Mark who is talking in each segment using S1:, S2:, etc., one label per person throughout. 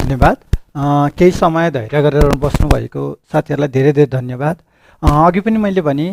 S1: धन्यवाद। केही समय धैर्य गरेर बस्नुभएको साथीहरूलाई धेरै धेरै धन्यवाद। अघि पनि मैले भने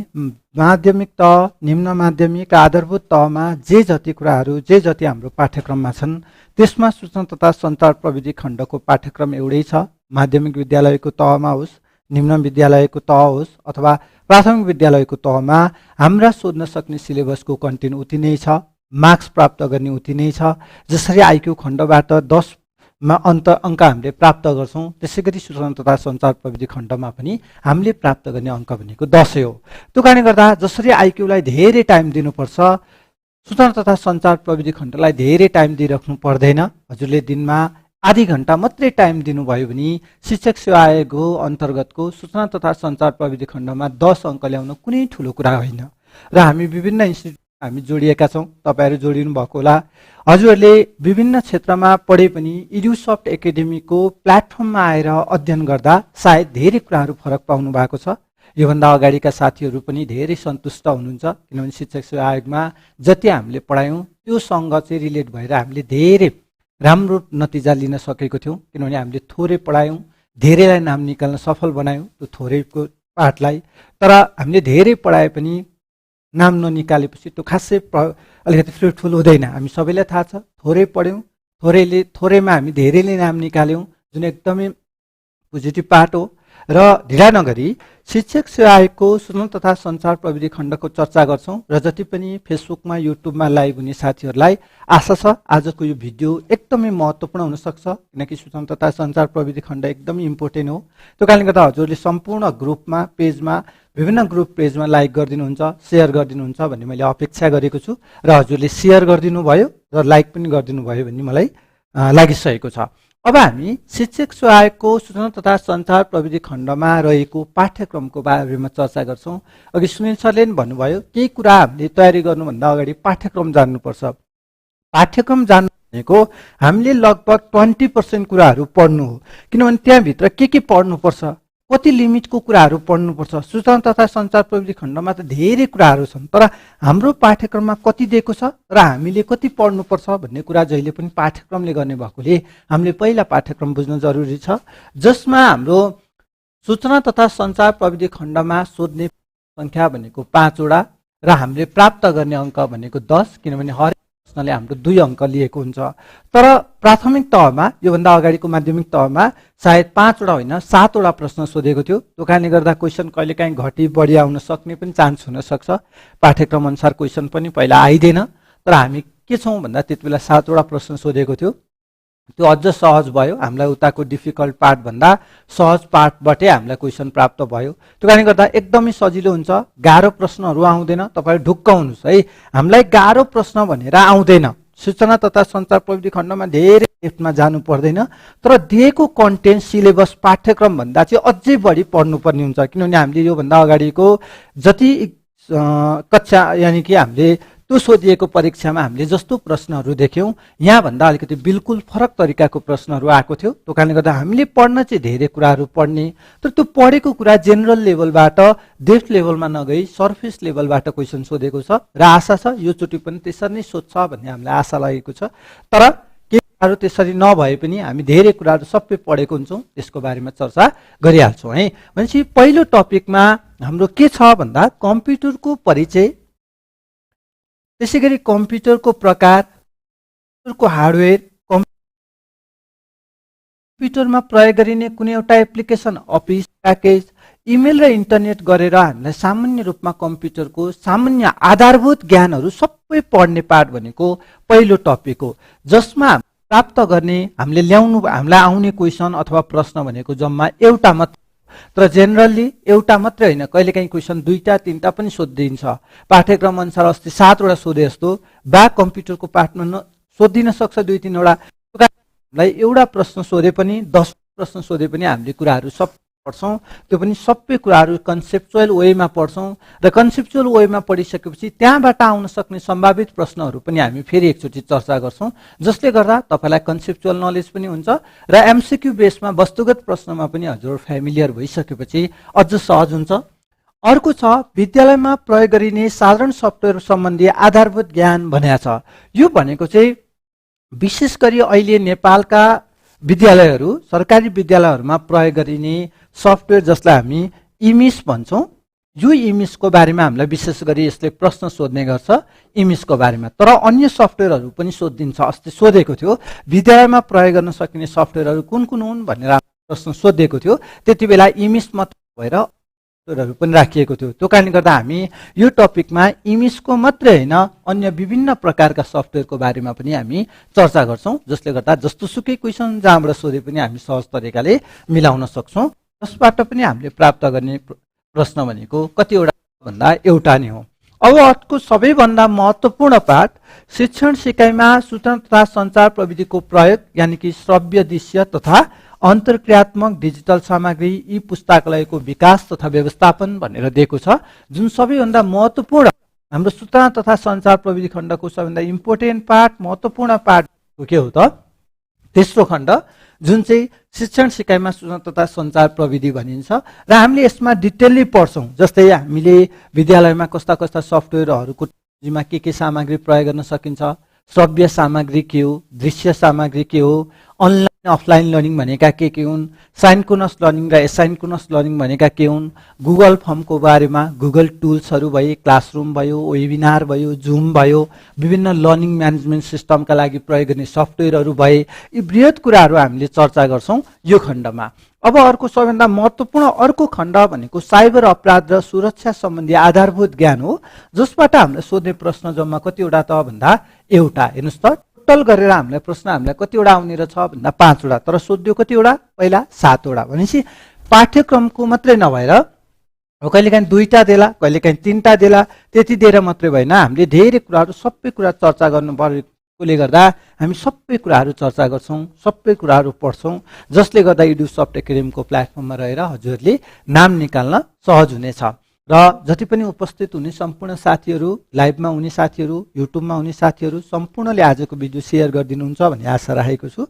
S1: माध्यमिक तह, निम्न माध्यमिक, आधारभूत तहमा जे जति कुराहरू, जे जति हाम्रो पाठ्यक्रममा छन् त्यसमा सूचना तथा सञ्चार प्रविधि खण्डको पाठ्यक्रम एउटै छ। माध्यमिक विद्यालयको तहमा होस्, निम्न विद्यालयको तह होस् अथवा प्राथमिक विद्यालयको तहमा हाम्रा सोध्न सक्ने सिलेबसको कन्टेन्ट उति नै छ, मार्क्स प्राप्त गर्ने उति नै छ। जसरी आइक्यू खण्डबाट 10 मा अङ्क हामीले प्राप्त गर्छौँ, त्यसै गरी सूचना तथा सञ्चार प्रविधि खण्डमा पनि हामीले प्राप्त गर्ने अङ्क भनेको 10 हो। त्यो कारणले गर्दा जसरी आइक्यूलाई धेरै टाइम दिनुपर्छ, सूचना तथा सञ्चार प्रविधि खण्डलाई धेरै टाइम दिइराख्नु पर्दैन। हजुरले दिनमा आधी घण्टा मात्रै टाइम दिनुभयो भने शिक्षक सेवा आयोगको अन्तर्गतको सूचना तथा सञ्चार प्रविधि खण्डमा 10 अङ्क ल्याउन कुनै ठुलो कुरा होइन। र हामी विभिन्न इन्स्टिट्युट हामी जोडिएका छौँ, तपाईँहरू जोडिनु भएको होला। हजुरहरूले विभिन्न क्षेत्रमा पढे पनि इड्युसफ्ट एकाडेमीको प्लेटफर्ममा आएर अध्ययन गर्दा सायद धेरै कुराहरू फरक पाउनु भएको छ। योभन्दा अगाडिका साथीहरू पनि धेरै सन्तुष्ट हुनुहुन्छ, किनभने शिक्षक सेवा आयोगमा जति हामीले पढायौँ त्योसँग चाहिँ रिलेट भएर हामीले धेरै राम्रो नतिजा लिन सकेको थियौँ। किनभने हामीले थोरै पढायौँ, धेरैलाई नाम निकाल्न सफल बनायौँ त्यो थोरैको पाठलाई। तर हामीले धेरै पढाए पनि नाम ननिकालेपछि त्यो खासै अलिकति फ्रुटफुल हुँदैन। हामी सबैलाई थाहा छ, थोरै पढ्यौँ, थोरैमा हामी धेरैले नाम निकाल्यौँ, जुन एकदमै पोजिटिभ पार्ट हो। र ढिला नगरी शिक्षक सेवा आयोगको सूचना तथा सञ्चार प्रविधि खण्डको चर्चा गर्छौँ। र जति पनि फेसबुकमा, युट्युबमा लाइभ हुने साथीहरूलाई आशा छ आजको यो भिडियो एकदमै महत्त्वपूर्ण हुनसक्छ, किनकि सूचना तथा सञ्चार प्रविधि खण्ड एकदमै इम्पोर्टेन्ट हो। त्यो कारणले गर्दा हजुरले सम्पूर्ण ग्रुपमा, पेजमा, विभिन्न ग्रुप पेजमा लाइक गरिदिनुहुन्छ, सेयर गरिदिनुहुन्छ भन्ने मैले अपेक्षा गरेको छु। र हजुरले सेयर गरिदिनु भयो र लाइक पनि गरिदिनु भयो भन्ने मलाई लागिसकेको छ। अब हामी शिक्षक सेवा आयोगको सूचना तथा सञ्चार प्रविधि खण्डमा रहेको पाठ्यक्रमको बारेमा चर्चा गर्छौँ। अघि सुनिल सरले पनि भन्नुभयो केही कुरा हामीले तयारी गर्नुभन्दा अगाडि पाठ्यक्रम जान्नुपर्छ। पाठ्यक्रम जान्नु भनेको हामीले लगभग 20% कुराहरू पढ्नु हो, किनभने त्यहाँभित्र के पढ्नुपर्छ, कति लिमिटको कुराहरू पढ्नुपर्छ। सूचना तथा सञ्चार प्रविधि खण्डमा त धेरै कुराहरू छन्, तर हाम्रो पाठ्यक्रममा कति दिएको छ र हामीले कति पढ्नुपर्छ भन्ने कुरा जहिले पनि पाठ्यक्रमले गर्ने भएकोले हामीले पहिला पाठ्यक्रम बुझ्न जरुरी छ, जसमा हाम्रो सूचना तथा सञ्चार प्रविधि खण्डमा सोध्ने सङ्ख्या भनेको 5 वटा र हामीले प्राप्त गर्ने अङ्क भनेको 10, किनभने हरेक प्रश्नले हाम्रो 2 अङ्क लिएको हुन्छ। तर प्राथमिक तहमा, योभन्दा अगाडिको माध्यमिक तहमा सायद 5 वटा होइन 7 वटा प्रश्न सोधेको थियो। त्यो कारणले गर्दा क्वेसन कहिलेकाहीँ घटी बढी आउन सक्ने पनि चान्स हुनसक्छ। पाठ्यक्रम अनुसार क्वेसन पनि पहिला आइदिएन, तर हामी के छौँ भन्दा त्यति बेला 7 वटा प्रश्न सोधेको थियो। त्यो अझ सहज भयो, हामीलाई उताको डिफिकल्ट पार्ट भन्दा सहज पार्टबाटै हामीलाई क्वेसन प्राप्त भयो। त्यो कारणले गर्दा एकदमै सजिलो हुन्छ, गाह्रो प्रश्नहरू आउँदैन। तपाईँहरू ढुक्क हुनुहोस् है, हामीलाई गाह्रो प्रश्न भनेर आउँदैन। सूचना तथा सञ्चार प्रविधि खण्डमा धेरै डेप्थमा जानु पर्दैन, तर दिएको कन्टेन्ट सिलेबस पाठ्यक्रम भन्दा चाहिँ अझै बढी पढ्नुपर्ने हुन्छ। किनभने हामीले योभन्दा अगाडिको जति कक्षा यानि कि हामीले त्यो सोधिएको परीक्षामा हामीले जस्तो प्रश्नहरू देख्यौँ, यहाँभन्दा अलिकति बिल्कुल फरक तरिकाको प्रश्नहरू आएको थियो। त्यो कारणले गर्दा हामीले पढ्न चाहिँ धेरै कुराहरू पढ्ने, तर त्यो पढेको कुरा जेनरल लेभलबाट डेप्थ लेभलमा नगई सर्फेस लेभलबाट क्वेसन सोधेको छ। र आशा छ योचोटि पनि त्यसरी नै सोध्छ भन्ने हामीलाई आशा लागेको छ। तर केही कुराहरू त्यसरी नभए पनि हामी धेरै कुराहरू सबै पढेको हुन्छौँ, त्यसको बारेमा चर्चा गरिहाल्छौँ है। भनेपछि पहिलो टपिकमा हाम्रो के छ भन्दा कम्प्युटरको परिचय, त्यसै गरी कम्प्युटरको प्रकार, कम्प्युटरको हार्डवेयर, कम्प्युटरमा प्रयोग गरिने कुनै एउटा एप्लिकेसन, अफिस प्याकेज, इमेल र इन्टरनेट गरेर हामीलाई सामान्य रूपमा कम्प्युटरको सामान्य आधारभूत ज्ञानहरू सबै पढ्ने पार्ट भनेको पहिलो टपिक हो, जसमा प्राप्त गर्ने हामीलाई आउने क्वेसन अथवा प्रश्न भनेको जम्मा एउटा मात्र। तर जेनरली एउटा मात्रै होइन, कहिलेकाहीँ क्वेसन 2टा 3टा पनि सोधिदिन्छ। पाठ्यक्रम अनुसार अस्ति 7 वटा सोधे जस्तो बा कम्प्युटरको पाठमा सोधिदिन सक्छ 2-3 वटा। हामीलाई एउटा प्रश्न सोधे पनि 10 प्रश्न सोधे पनि हामीले कुराहरू सब पढ्छौँ। त्यो पनि सबै कुराहरू कन्सेप्चुअल वेमा पढ्छौँ र कन्सेप्चुअल वेमा पढिसकेपछि त्यहाँबाट आउन सक्ने सम्भावित प्रश्नहरू पनि हामी फेरि एकचोटि चर्चा गर्छौँ, जसले गर्दा तपाईँलाई कन्सेप्चुअल नलेज पनि हुन्छ र एमसिक्यू बेसमा वस्तुगत प्रश्नमा पनि हजुर फ्यामिलियर भइसकेपछि अझ सहज हुन्छ। अर्को छ विद्यालयमा प्रयोग गरिने साधारण सफ्टवेयर सम्बन्धी आधारभूत ज्ञान भनेको छ। यो भनेको चाहिँ विशेष गरी अहिले नेपालका विद्यालयहरू सरकारी विद्यालयहरूमा प्रयोग गरिने सफ्टवेयर जसलाई हामी इमिस भन्छौँ, यो इमिसको बारेमा हामीलाई विशेष गरी यसले प्रश्न सोध्ने गर्छ इमिसको बारेमा। तर अन्य सफ्टवेयरहरू पनि सोधिन्छ। अस्ति सोधेको थियो विद्यालयमा प्रयोग गर्न सकिने सफ्टवेयरहरू कुन कुन हुन् भनेर प्रश्न सोधेको थियो। त्यति बेला इमिस मात्र भएर सफ्टवेयरहरू पनि राखिएको थियो। त्यो कारणले गर्दा हामी यो टपिकमा इमिसको मात्रै होइन अन्य विभिन्न प्रकारका सफ्टवेयरको बारेमा पनि हामी चर्चा गर्छौँ, जसले गर्दा जस्तोसुकै क्वेसन जहाँबाट सोधे पनि हामी सहज तरिकाले मिलाउन सक्छौँ। जसबाट पनि हामीले प्राप्त गर्ने प्रश्न भनेको कतिवटा भन्दा एउटा नै हो। अब अर्को सबैभन्दा महत्त्वपूर्ण पाठ शिक्षण सिकाइमा सूचना तथा सञ्चार प्रविधिको प्रयोग, यानि कि श्रव्य दृश्य तथा अन्तर्क्रियात्मक डिजिटल सामग्री ई पुस्तकालयको विकास तथा व्यवस्थापन भनेर दिएको छ। जुन सबैभन्दा महत्त्वपूर्ण हाम्रो सूचना तथा सञ्चार प्रविधि खण्डको सबैभन्दा इम्पोर्टेन्ट पार्ट, महत्त्वपूर्ण पार्ट के हो त? तेस्रो खण्ड, जुन चाहिँ शिक्षण सिकाइमा सूचना तथा सञ्चार प्रविधि भनिन्छ र हामीले यसमा डिटेलली पढ्छौँ। जस्तै हामीले विद्यालयमा कस्ता कस्ता सफ्टवेयरहरूको मा के सामग्री प्रयोग गर्न सकिन्छ, श्रव्य सामग्री के हो, दृश्य सामग्री के हो, अनलाइन अफलाइन लर्निङ भनेका के हुन्, साइन्क्रोनस लर्निङ र एसाइन्क्रोनस लर्निङ भनेका के हुन्, गुगल फर्मको बारेमा, गुगल टुल्सहरू भए, क्लासरुम भयो, वेबिनार भयो, जुम भयो, विभिन्न लर्निङ म्यानेजमेन्ट सिस्टमका लागि प्रयोग गर्ने सफ्टवेयरहरू भए, यी बृहत कुराहरू हामीले चर्चा गर्छौँ यो खण्डमा। अब अर्को सबैभन्दा महत्त्वपूर्ण अर्को खण्ड भनेको साइबर अपराध र सुरक्षा सम्बन्धी आधारभूत ज्ञान हो, जसबाट हामीले सोध्ने प्रश्न जम्मा कतिवटा त भन्दा एउटा। हेर्नुहोस् त, टोटल गरेर हामीलाई प्रश्न हामीलाई कतिवटा आउने रहेछ भन्दा 5 वटा, तर सोध्यो कतिवटा? पहिला 7 वटा। भनेपछि पाठ्यक्रमको मात्रै नभएर कहिलेकाहीँ 2टा देला, कहिलेकाहीँ 3टा देला, त्यति दिएर मात्रै भएन, हामीले धेरै कुराहरू सबै कुरा चर्चा गर्नु परेकोले गर्दा हामी सबै कुराहरू चर्चा गर्छौँ, सबै कुराहरू पढ्छौँ, जसले गर्दा इडुसफ्ट एकाडेमीको प्लेटफर्ममा रहेर हजुरहरूले नाम निकाल्न सहज हुनेछ। र जति पनि उपस्थित हुने सम्पूर्ण साथीहरू, लाइभमा हुने साथीहरू, युट्युबमा हुने साथीहरू सम्पूर्णले आजको भिडियो सेयर गरिदिनुहुन्छ भन्ने आशा राखेको छु।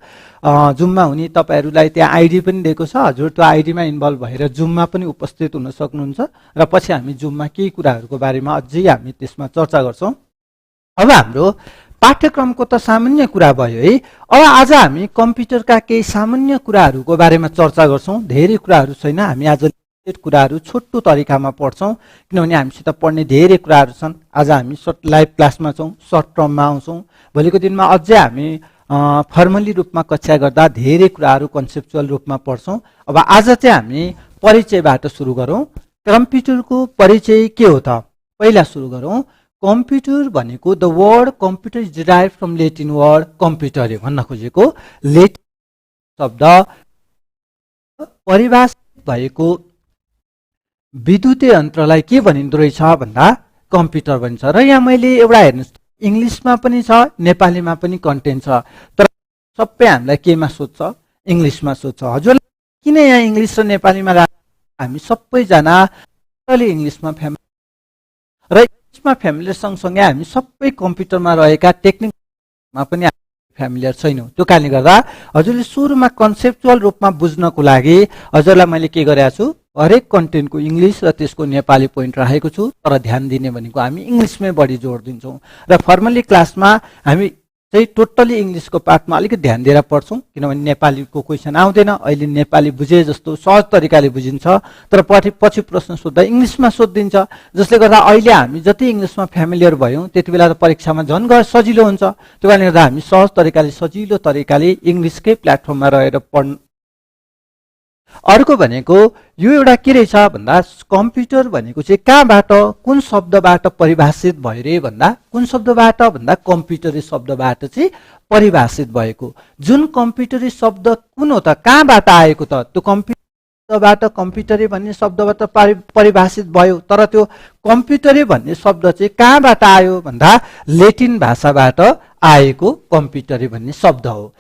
S1: जुममा हुने तपाईँहरूलाई त्यहाँ आइडी पनि दिएको छ, हजुर त्यो आइडीमा इन्भल्भ भएर जुममा पनि उपस्थित हुन सक्नुहुन्छ र पछि हामी जुममा केही कुराहरूको बारेमा अझै हामी त्यसमा चर्चा गर्छौँ। अब हाम्रो पाठ्यक्रमको त सामान्य कुरा भयो है। अब आज हामी कम्प्युटरका केही सामान्य कुराहरूको बारेमा चर्चा गर्छौँ। धेरै कुराहरू छैन, हामी आज कुराहरू छोटो तरिकामा पढ्छौँ, किनभने हामीसित पढ्ने धेरै कुराहरू छन्। आज हामी लाइभ क्लासमा छौँ, सर्ट टर्ममा आउँछौँ, भोलिको दिनमा अझै हामी फर्मली रूपमा कक्षा गर्दा धेरै कुराहरू कन्सेप्चुअल रूपमा पढ्छौँ। अब आज चाहिँ हामी परिचयबाट सुरु गरौँ। कम्प्युटरको परिचय के हो त? पहिला सुरु गरौँ। कम्प्युटर भनेको the word computer is derive from Latin word computer भन्न खोजेको लेटिन शब्द परिभाषित भएको विद्युतीय यन्त्रलाई के भनिँदो रहेछ भन्दा कम्प्युटर भनिन्छ। र यहाँ मैले एउटा हेर्नुहोस्, इङ्ग्लिसमा पनि छ, नेपालीमा पनि कन्टेन्ट छ, तर सबै हामीलाई केमा सोध्छ? इङ्ग्लिसमा सोध्छ। हजुरलाई किन यहाँ इङ्ग्लिस र नेपालीमा हामी सबैजना इङ्ग्लिसमा फ्यामिली र इङ्ग्लिसमा फ्यामिलियर सँगसँगै हामी सबै कम्प्युटरमा रहेका टेक्निकमा पनि फ्यामिलियर छैनौँ। त्यो कारणले गर्दा हजुरले सुरुमा कन्सेप्चुअल रूपमा बुझ्नको लागि हजुरलाई मैले के गरेको छु, हरेक कन्टेन्टको इङ्ग्लिस र त्यसको नेपाली पोइन्ट राखेको छु। तर ध्यान दिने भनेको हामी इङ्ग्लिसमै बढी जोड दिन्छौँ र फर्मली क्लासमा हामी चाहिँ टोटली इङ्ग्लिसको पार्टमा अलिकति ध्यान दिएर पढ्छौँ, किनभने नेपालीको क्वेसन आउँदैन। अहिले नेपाली बुझे जस्तो सहज तरिकाले बुझिन्छ, तर पछि प्रश्न सोद्धा इङ्ग्लिसमा सोधिदिन्छ, जसले गर्दा अहिले हामी जति इङ्ग्लिसमा फ्यामिलियर भयौँ त्यति बेला त परीक्षामा झन् सजिलो हुन्छ। त्यो कारणले गर्दा हामी सहज तरिकाले सजिलो तरिकाले इङ्ग्लिसकै प्लेटफर्ममा रहेर पढ्नु। अर्को भनेको यो एउटा के रहेछ भन्दा कम्प्युटर भनेको चाहिँ कहाँबाट, कुन शब्दबाट परिभाषित भयो रे भन्दा कुन शब्दबाट भन्दा कम्प्युटरी शब्दबाट चाहिँ परिभाषित भएको। जुन कम्प्युटरी शब्द कुन हो त, कहाँबाट आएको त? त्यो कम्प्युटरबाट कम्प्युटरी भन्ने शब्दबाट परिभाषित भयो, तर त्यो कम्प्युटरी भन्ने शब्द चाहिँ कहाँबाट आयो भन्दा लेटिन भाषाबाट आएको कम्प्युटरी भन्ने शब्द हो।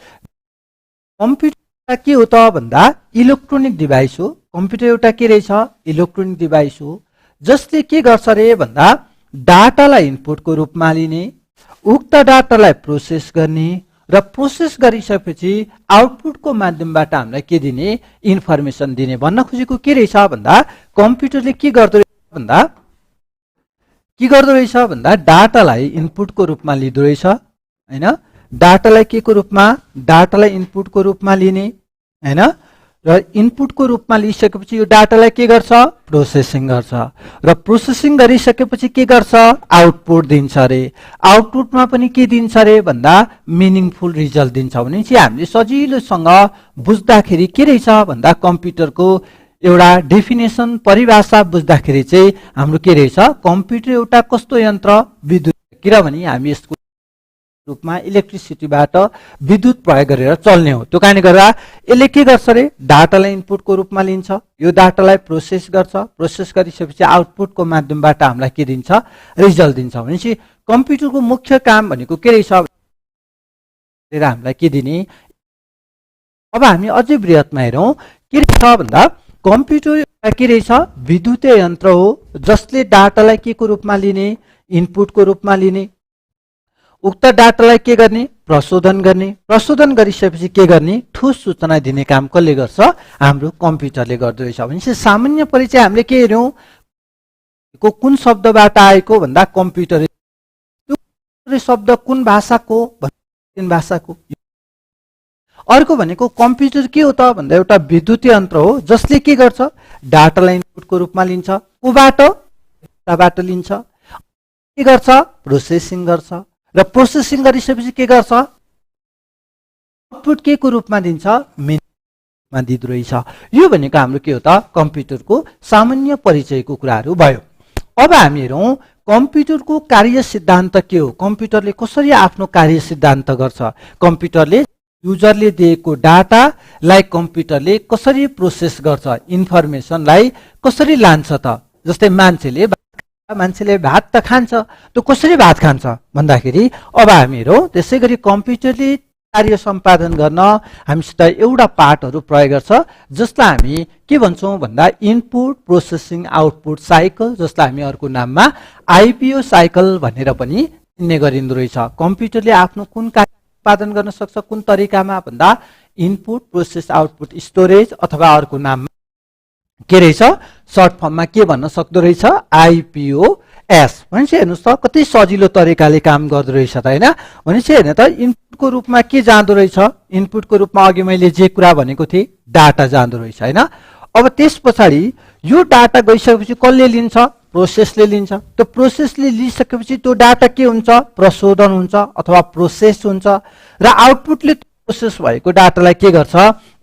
S1: कम्प्युटर के हो त भन्दा इलेक्ट्रोनिक डिभाइस हो। कम्प्युटर एउटा के रहेछ? इलेक्ट्रोनिक डिभाइस हो, जसले के गर्छ रे भन्दा डाटालाई इनपुटको रूपमा लिने, उक्त डाटालाई प्रोसेस गर्ने र प्रोसेस गरिसकेपछि आउटपुटको माध्यमबाट हामीलाई के दिने? इन्फर्मेसन दिने। भन्न खोजेको के रहेछ भन्दा कम्प्युटरले के गर्दो रहेछ भन्दा डाटालाई इनपुटको रूपमा लिँदो रहेछ हैन, डाटालाई के को रूपमा डाटालाई इनपुटको रूपमा लिने हैन र इनपुटको रूपमा लिइसकेपछि यो डाटालाई के गर्छ प्रोसेसिङ गर्छ र प्रोसेसिङ गरिसकेपछि के गर्छ आउटपुट दिन्छ रे आउटपुटमा पनि के दिन्छ रे भन्दा मिनिङफुल रिजल्ट दिन्छ भनेपछि हामीले सजिलोसँग बुझ्दाखेरि के रहेछ भन्दा कम्प्युटरको एउटा डेफिनेसन परिभाषा बुझ्दाखेरि चाहिँ हाम्रो के रहेछ कम्प्युटर एउटा कस्तो यन्त्र विद्युत किनभने हामी यसको रूपमा इलेक्ट्रिसिटीबाट विद्युत प्रयोग गरेर चल्ने हो त्यो कारणले गर्दा यसले के गर्छ रे डाटालाई इनपुटको रूपमा लिन्छ यो डाटालाई प्रोसेस गर्छ प्रोसेस गरिसकेपछि आउटपुटको माध्यमबाट हामीलाई के दिन्छ रिजल्ट दिन्छ भनेपछि कम्प्युटरको मुख्य काम भनेको के रहेछ भनेर हामीलाई के दिने अब हामी अझै बृहतमा हेरौँ के रहेछ भन्दा कम्प्युटर के रहेछ विद्युतीय यन्त्र हो जसले डाटालाई के को रूपमा लिने इनपुटको रूपमा लिने उक्त डाटालाई के गर्ने प्रशोधन गरिसकेपछि के गर्ने ठोस सूचना दिने काम कसले गर्छ हाम्रो कम्प्युटरले गर्दो रहेछ भनेपछि सामान्य परिचय हामीले के हेर्यौं को कुन शब्दबाट आएको भन्दा कम्प्युटर शब्द कुन भाषाको भन्दा भाषाको अर्को भनेको कम्प्युटर के हो त भन्दा एउटा विद्युतीय यन्त्र हो जसले के गर्छ डाटालाई इनपुटको रूपमा लिन्छ कोबाट लिन्छ के गर्छ प्रोसेसिङ गर्छ र प्रोसेसिङ गरिसकेपछि के गर्छ आउटपुट के को रूपमा दिन्छ मिनिङमा दिँदो रहेछ यो भनेको हाम्रो के हो त कम्प्युटरको सामान्य परिचयको कुराहरू भयो अब हामी हेरौं कम्प्युटरको कार्य सिद्धान्त के हो कम्प्युटरले कसरी आफ्नो कार्य सिद्धान्त गर्छ कम्प्युटरले युजरले दिएको डाटालाई कम्प्युटरले कसरी प्रोसेस गर्छ इन्फर्मेसनलाई कसरी लान्छ त जस्तै मान्छेले भात त खान्छ त्यो कसरी भात खान्छ भन्दाखेरि अब हामी हेरौं त्यसैगरी कम्प्युटरले कार्य सम्पादन गर्न हामीसित एउटा पार्टहरु प्रयोग गर्छ जसलाई हामी के भन्छौं भन्दा इनपुट प्रोसेसिङ आउटपुट साइकल जसलाई हामी अर्को नाममा आईपीओ साइकल भनेर पनि चिन्ने गरिन्दो रहेछ कम्प्युटरले आफ्नो कुन कार्य सम्पादन गर्न सक्छ कुन तरिकामा भन्दा इनपुट प्रोसेस आउटपुट स्टोरेज अथवा अर्को नाममा के रहेछ सर्ट फर्ममा के भन्न सक्दो रहेछ आईपीओएस भनेपछि हेर्नुस् त कति सजिलो तरिकाले काम गर्दो रहेछ त हैन भनेपछि हेर्नु त इनपुटको रूपमा के जाँदो रहेछ इनपुटको रूपमा अघि मैले जे कुरा भनेको थिए डाटा जाँदो रहेछ हैन अब त्यसपछि यो डाटा गइसकेपछि कसले लिन्छ प्रोसेसले लिन्छ त्यो प्रोसेसले लिइसकेपछि त्यो डाटा के हुन्छ प्रशोधन हुन्छ अथवा प्रोसेस हुन्छ र आउटपुटले प्रोसेस भएको डाटालाई के गर्छ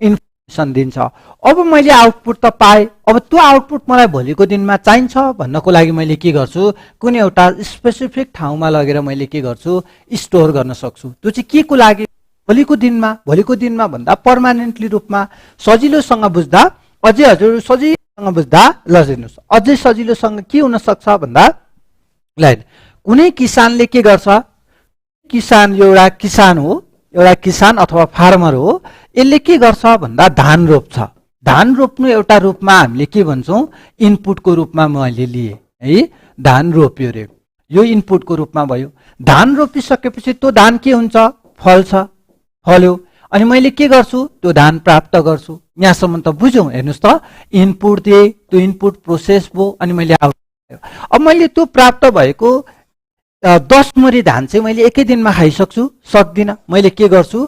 S1: इन्फर्मेसन दिन्छ अब मैले आउटपुट त पाए अब त्यो आउटपुट मलाई भोलिको दिनमा चाहिन्छ भन्नको लागि मैले के गर्छु कुनै एउटा स्पेसिफिक ठाउँमा लगेर मैले के गर्छु स्टोर गर्न सक्छु त्यो चाहिँ के को लागि भोलिको दिनमा भन्दा पर्मानेन्टली रूपमा सजिलोसँग बुझ्दा अझै हजुर सजिलोसँग बुझ्दा लजिनुस् अझै सजिलोसँग के हुन सक्छ भन्दा लाइन कुनै किसानले के गर्छ एउटा किसान अथवा फार्मर हो यसले के गर्छ भन्दा धान रोप्छ धान रोप्नु एउटा रूपमा हामीले के भन्छौं इनपुटको रूपमा मैले लिए है धान रोप्यो रे यो इनपुटको रूपमा भयो धान रोपिसकेपछि त्यो धान के हुन्छ फल्यो अनि मैले के गर्छु त्यो धान प्राप्त गर्छु यहाँसम्म त बुझौं हेर्नुस् त इनपुट दिए त्यो इनपुट प्रोसेस भयो अनि मैले आउटपुट अब मैले त्यो प्राप्त भएको 10 मुरी धान चाहिँ मैले एकै दिनमा खाइसक्छु सक्दिन मैले के गर्छु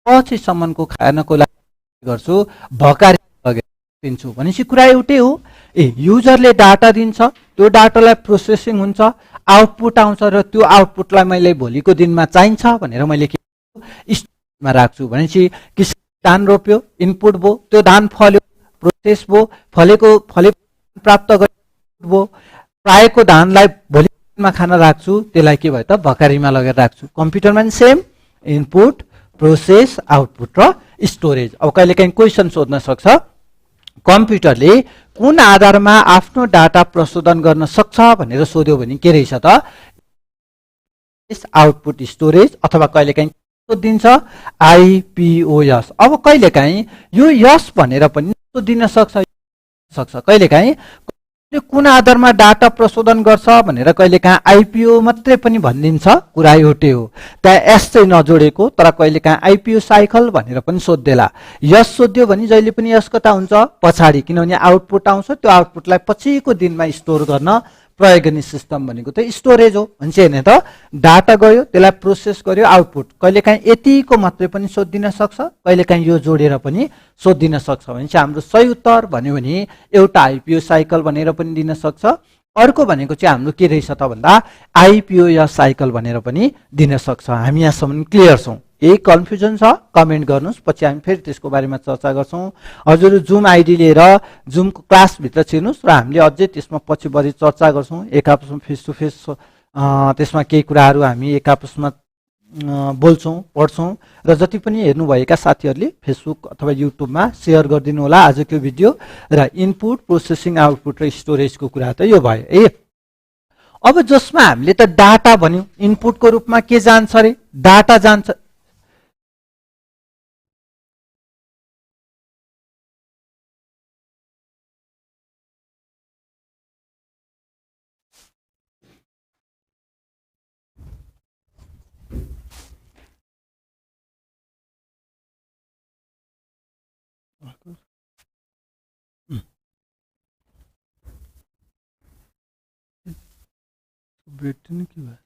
S1: पछिसम्मको खानको लागि गर्छु भकारी लगेर दिन्छु भनेपछि कुरा एउटै हो युजरले डाटा दिन्छ त्यो डाटालाई प्रोसेसिङ हुन्छ आउटपुट आउँछ र त्यो आउटपुटलाई मैले भोलिको दिनमा चाहिन्छ भनेर मैले के स्टोरमा राख्छु भनेपछि किसान धान रोप्यो इनपुट भयो त्यो धान फल्यो प्रोसेस भयो फले प्राप्त भयो पाएको धानलाई भोलि दिनमा खान राख्छु त्यसलाई के भयो त भकारीमा लगेर राख्छु कम्प्युटरमा पनि सेम इनपुट प्रोसेस आउटपुट र स्टोरेज अब कहिलेकाहीँ क्वेशन सोध्न सक्छ कम्प्युटरले कुन आधारमा आफ्नो डाटा प्रशोधन गर्न सक्छ भनेर सोध्यो भने के रहेछ त आउटपुट स्टोरेज अथवा कहिलेकाहीँ सोधिन्छ आईपीओएस अब कहिलेकाहीँ यो यस भनेर पनि सोधिन सक्छ कहिलेकाहीँ कुन आधारमा डाटा प्रशोधन गर्छ भनेर कहिलेकाहीँ आईपीओ मात्रै पनि भनिदिन्छ कुरा एउटै हो त्यहाँ एस चाहिँ नजोडेको तर कहिलेकाहीँ आईपीओ साइकल भनेर पनि सोध्देला यस सोध्यो भने जहिले पनि यस कता हुन्छ पछाडी किनभने आउटपुट आउँछ त्यो आउटपुटलाई पछिको दिनमा स्टोर गर्न प्रयोग गर्ने सिस्टम भनेको त स्टोरेज हो भन्छ हैन त। डाटा गयो त्यसलाई प्रोसेस गर्यो आउटपुट कहिलेकाहीँ यतिको मात्रै पनि सोधिदिन सक्छ, कहिलेकाहीँ यो जोडेर पनि सोधिदिन सक्छ भने चाहिँ हाम्रो सही उत्तर भन्यो भने एउटा आइपिओ साइकल भनेर पनि दिन सक्छ। अर्को भनेको चाहिँ हाम्रो के रहेछ त भन्दा आइपिओ या साइकल भनेर पनि दिन सक्छ। हामी यहाँसम्म क्लियर छौँ? यही कन्फ्युजन छ कमेन्ट गर्नुहोस्, पछि हामी फेरि त्यसको बारेमा चर्चा गर्छौँ। हजुर जुम आइडी लिएर जुमको क्लासभित्र छिर्नुहोस् र हामीले अझै त्यसमा पछि बढी चर्चा गर्छौँ। एक आपसमा फेस टु फेस त्यसमा केही कुराहरू हामी एक आपसमा बोल्छौँ पढ्छौँ र जति पनि हेर्नुभएका साथीहरूले फेसबुक अथवा युट्युबमा सेयर गरिदिनु होला आजको भिडियो। र इनपुट प्रोसेसिङ आउटपुट र स्टोरेजको कुरा त यो भयो है। अब जसमा हामीले त डाटा भन्यौँ, इनपुटको रूपमा के जान्छ अरे डाटा जान्छ। भेट्दैन के भयो?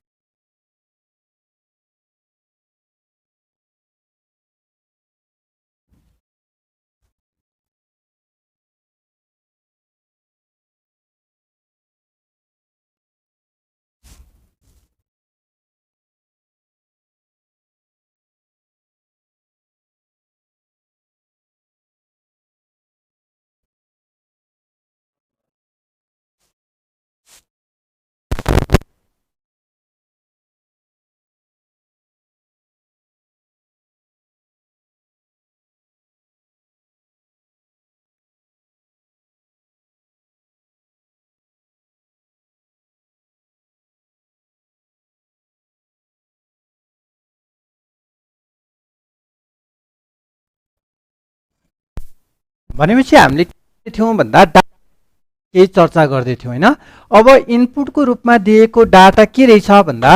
S1: भनेपछि हामीले के थियौँ भन्दा केही चर्चा गर्दै थियौँ हैन। अब इनपुटको रूपमा दिएको डाटा के रहेछ भन्दा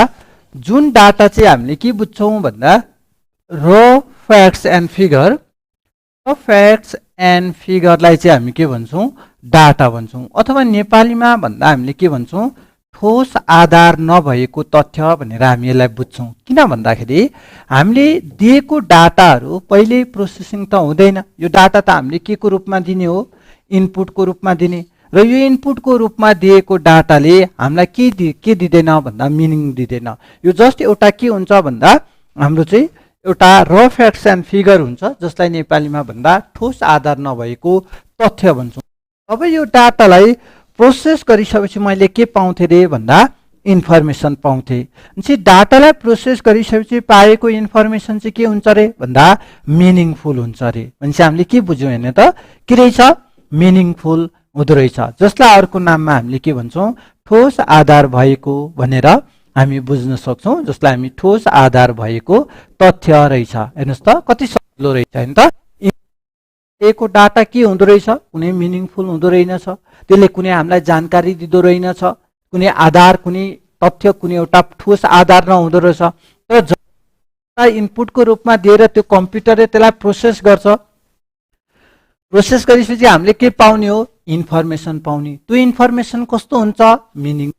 S1: जुन डाटा चाहिँ हामीले के बुझ्छौँ भन्दा र फ्याक्ट्स एन्ड फिगर, र फ्याक्ट्स एन्ड फिगरलाई चाहिँ हामी के भन्छौँ डाटा भन्छौँ, अथवा नेपालीमा भन्दा हामीले के भन्छौँ ठोस आधार नभएको तथ्य भनेर हामी यसलाई बुझ्छौँ। किन भन्दाखेरि हामीले दिएको डाटाहरू पहिले प्रोसेसिङ त हुँदैन, यो डाटा त हामीले के को रूपमा दिने हो इनपुटको रूपमा दिने, र यो इनपुटको रूपमा दिएको डाटाले हामीलाई के दिँदैन भन्दा मिनिङ दिँदैन। यो जस्ट एउटा के हुन्छ भन्दा हाम्रो चाहिँ एउटा र फ्याक्ट्स एन्ड फिगर हुन्छ जसलाई नेपालीमा भन्दा ठोस आधार नभएको तथ्य भन्छौँ। अब यो डाटालाई प्रोसेस गरिसकेपछि मैले के पाउँथेँ रे भन्दा इन्फर्मेसन पाउँथेँ। चाहिँ डाटालाई प्रोसेस गरिसकेपछि पाएको इन्फर्मेसन चाहिँ के हुन्छ रे भन्दा मिनिङफुल हुन्छ रे। भनेपछि हामीले के बुझ्यौँ हेर्ने त के रहेछ मिनिङफुल हुँदो रहेछ, जसलाई अर्को नाममा हामीले के भन्छौँ ठोस आधार भएको भनेर हामी बुझ्न सक्छौँ, जसलाई हामी ठोस आधार भएको तथ्य रहेछ। हेर्नुहोस् त कति सजिलो रहेछ हैन त। दिएको डाटा के हुँदो रहेछ कुनै मिनिङफुल हुँदो रहेनछ, त्यसले कुनै हामीलाई जानकारी दिँदो रहेनछ, कुनै आधार कुनै तथ्य कुनै एउटा ठोस आधार नहुँदो रहेछ। तर जब इनपुटको रूपमा दिएर त्यो कम्प्युटरले त्यसलाई प्रोसेस गर्छ, प्रोसेस गरेपछि हामीले के पाउने हो इन्फर्मेसन पाउने। त्यो इन्फर्मेसन कस्तो हुन्छ मिनिङ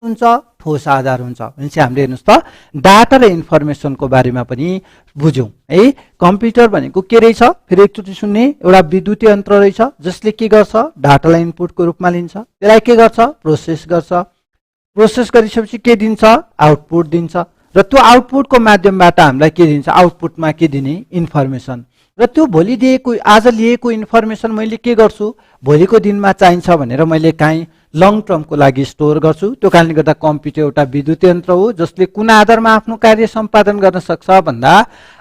S1: हुन्छ ठोस आधार हुन्छ। भनेपछि हामीले हेर्नुहोस् त डाटा र इन्फर्मेसनको बारेमा पनि बुझ्यौँ है। कम्प्युटर भनेको के रहेछ फेरि एकचोटि सुन्ने एउटा विद्युतीय यन्त्र रहेछ जसले के गर्छ डाटालाई इनपुटको रूपमा लिन्छ, त्यसलाई के गर्छ प्रोसेस गर्छ, प्रोसेस गरिसकेपछि के दिन्छ आउटपुट दिन्छ, र त्यो आउटपुटको माध्यमबाट हामीलाई के दिन्छ आउटपुटमा के दिने इन्फर्मेसन। र त्यो भोलि दिएको आज लिएको इन्फर्मेसन मैले के गर्छु भोलिको दिनमा चाहिन्छ भनेर मैले काहीँ लङ टर्मको लागि स्टोर गर्छु। त्यो कारणले गर्दा कम्प्युटर एउटा विद्युतीय यन्त्र हो जसले कुन आधारमा आफ्नो कार्य सम्पादन गर्न सक्छ भन्दा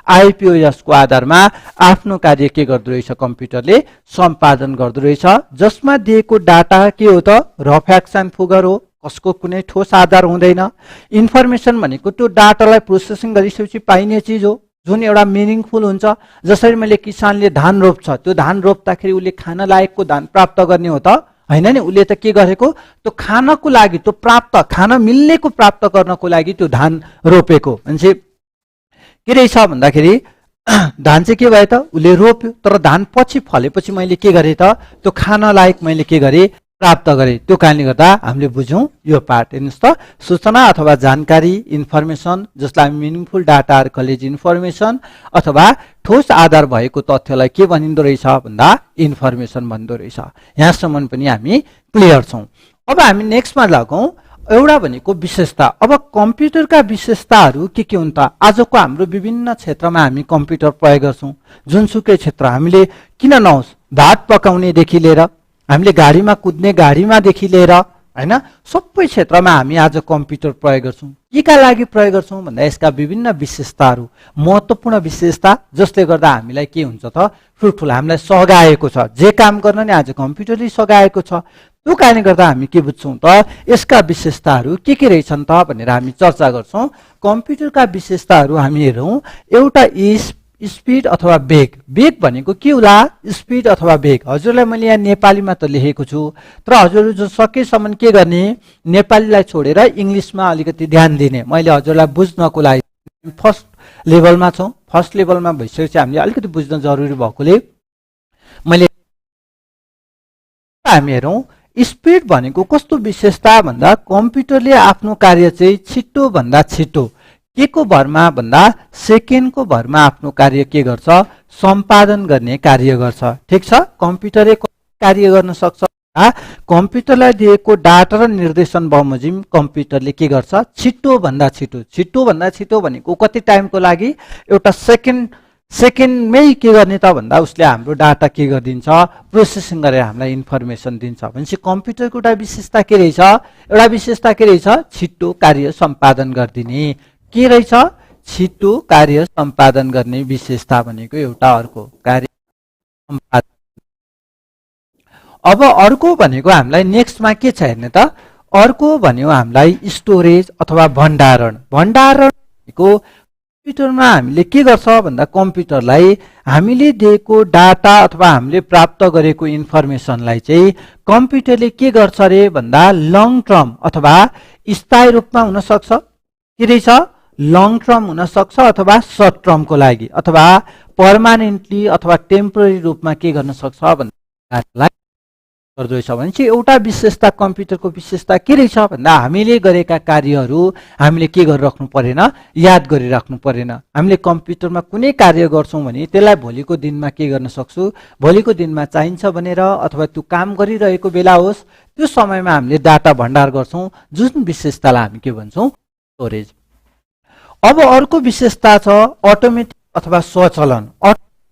S1: आइपिओएसको आधारमा आफ्नो कार्य के गर्दो रहेछ कम्प्युटरले सम्पादन गर्दो रहेछ, जसमा दिएको डाटा के हो त र फ्याक्ट्स एन्ड फिगर हो, कसको कुनै ठोस आधार हुँदैन। इन्फर्मेसन भनेको त्यो डाटालाई प्रोसेसिङ गरिसकेपछि पाइने चिज हो जुन एउटा मिनिङफुल हुन्छ। जसरी मैले किसानले धान रोप्छ, त्यो धान रोप्दाखेरि उसले खान लायकको धान प्राप्त गर्ने हो त हैन नि, उसले त के गरेको त्यो खानको लागि त्यो प्राप्त खान मिल्नेको प्राप्त गर्नको लागि त्यो धान रोपेको। भनेपछि के रहेछ भन्दाखेरि धान चाहिँ के भयो त उसले रोप्यो, तर धान पछि फलेपछि मैले के गरेँ त त्यो खान लायक मैले के गरेँ प्राप्त गरे। त्यो कारणले गर्दा हामीले बुझौँ यो पार्ट। हेर्नुहोस् त, सूचना अथवा जानकारी इन्फर्मेसन जसलाई हामी मिनिङफुल डाटा अर कलेज इन्फर्मेसन अथवा ठोस आधार भएको तथ्यलाई के भनिँदो रहेछ भन्दा इन्फर्मेसन भन्दो रहेछ। यहाँसम्म पनि हामी क्लियर छौँ। अब हामी नेक्स्टमा लागौँ। एउटा भनेको विशेषता। अब कम्प्युटरका विशेषताहरू के हुन् त? आजको हाम्रो विभिन्न क्षेत्रमा हामी कम्प्युटर प्रयोग गर्छौँ। जुनसुकै क्षेत्र हामीले किन नहोस्, भात पकाउनेदेखि लिएर हामीले गाडीमा कुद्ने गाडीमादेखि लिएर हैन, सबै क्षेत्रमा हामी आज कम्प्युटर प्रयोग गर्छौँ। केका लागि प्रयोग गर्छौँ भन्दा यसका विभिन्न विशेषताहरू, महत्त्वपूर्ण विशेषता जसले गर्दा हामीलाई के हुन्छ त, फ्रुटफुल हामीलाई सघाएको छ। जे काम गर्न नि आज कम्प्युटरले सघाएको छ। त्यो कारणले गर्दा हामी के बुझ्छौँ त, यसका विशेषताहरू के रहेछन् त भनेर हामी चर्चा गर्छौँ। कम्प्युटरका विशेषताहरू हामी हेरौँ। एउटा स्पिड अथवा वेग। वेग भनेको के होला? स्पिड अथवा वेग। हजुरलाई मैले यहाँ नेपालीमा त लेखेको छु, तर हजुरहरू जो सकेसम्म के गर्ने, नेपालीलाई छोडेर इङ्ग्लिसमा अलिकति ध्यान दिने। मैले हजुरलाई बुझ्नको लागि फर्स्ट लेभलमा छौँ। फर्स्ट लेभलमा भइसकेपछि हामीले अलिकति बुझ्न जरुरी भएकोले मैले हामी हेरौँ। स्पिड भनेको कस्तो विशेषता भन्दा कम्प्युटरले आफ्नो कार्य चाहिँ छिटो भन्दा छिटो के को भरमा भन्दा सेकेन्डको भरमा आफ्नो कार्य के गर्छ, सम्पादन गर्ने कार्य गर्छ। ठिक छ, कम्प्युटरले कार्य गर्न सक्छ। कम्प्युटरलाई दिएको डाटा र निर्देशन बमोजिम कम्प्युटरले के गर्छ, छिटो भन्दा छिटो। छिटो भन्दा छिटो भनेको कति टाइमको लागि? एउटा सेकेन्डमै के गर्ने त भन्दा उसले हाम्रो डाटा के गरिदिन्छ, प्रोसेसिङ गरेर हामीलाई इन्फर्मेसन दिन्छ। भनेपछि कम्प्युटरको एउटा विशेषता के रहेछ? एउटा विशेषता के रहेछ? छिटो कार्य सम्पादन गरिदिने। के रहेछ? छिटो कार्य सम्पादन गर्ने विशेषता भनेको एउटा अर्को कार्य सम्पादन। अब अर्को भनेको हामीलाई नेक्स्टमा के छ हेर्ने त, अर्को भन्यो हामीलाई स्टोरेज अथवा भण्डारण। भण्डारण भनेको कम्प्युटरमा हामीले के गर्छ भन्दा कम्प्युटरलाई हामीले दिएको डाटा अथवा हामीले प्राप्त गरेको इन्फर्मेसनलाई चाहिँ कम्प्युटरले के गर्छ रे भन्दा लङ टर्म अथवा स्थायी रूपमा हुन सक्छ। के रहेछ? लङ टर्म हुन सक्छ अथवा सर्ट टर्मको लागि अथवा पर्मानेन्टली अथवा टेम्पोररी रूपमा के गर्न सक्छ भन्दा गर्दैछ। भनेपछि एउटा विशेषता कम्प्युटरको विशेषता के रहेछ भन्दा हामीले गरेका कार्यहरू हामीले के गरिराख्नु परेन, याद गरिराख्नु परेन। हामीले कम्प्युटरमा कुनै कार्य गर्छौँ भने त्यसलाई भोलिको दिनमा के गर्न सक्छु, भोलिको दिनमा चाहिन्छ भनेर अथवा त्यो काम गरिरहेको बेला होस् त्यो समयमा हामीले डाटा भण्डार गर्छौँ, जुन विशेषतालाई हामी के भन्छौँ, स्टोरेज। अब अर्को विशेषता छ अटोमेटिक अथवा स्वचलन।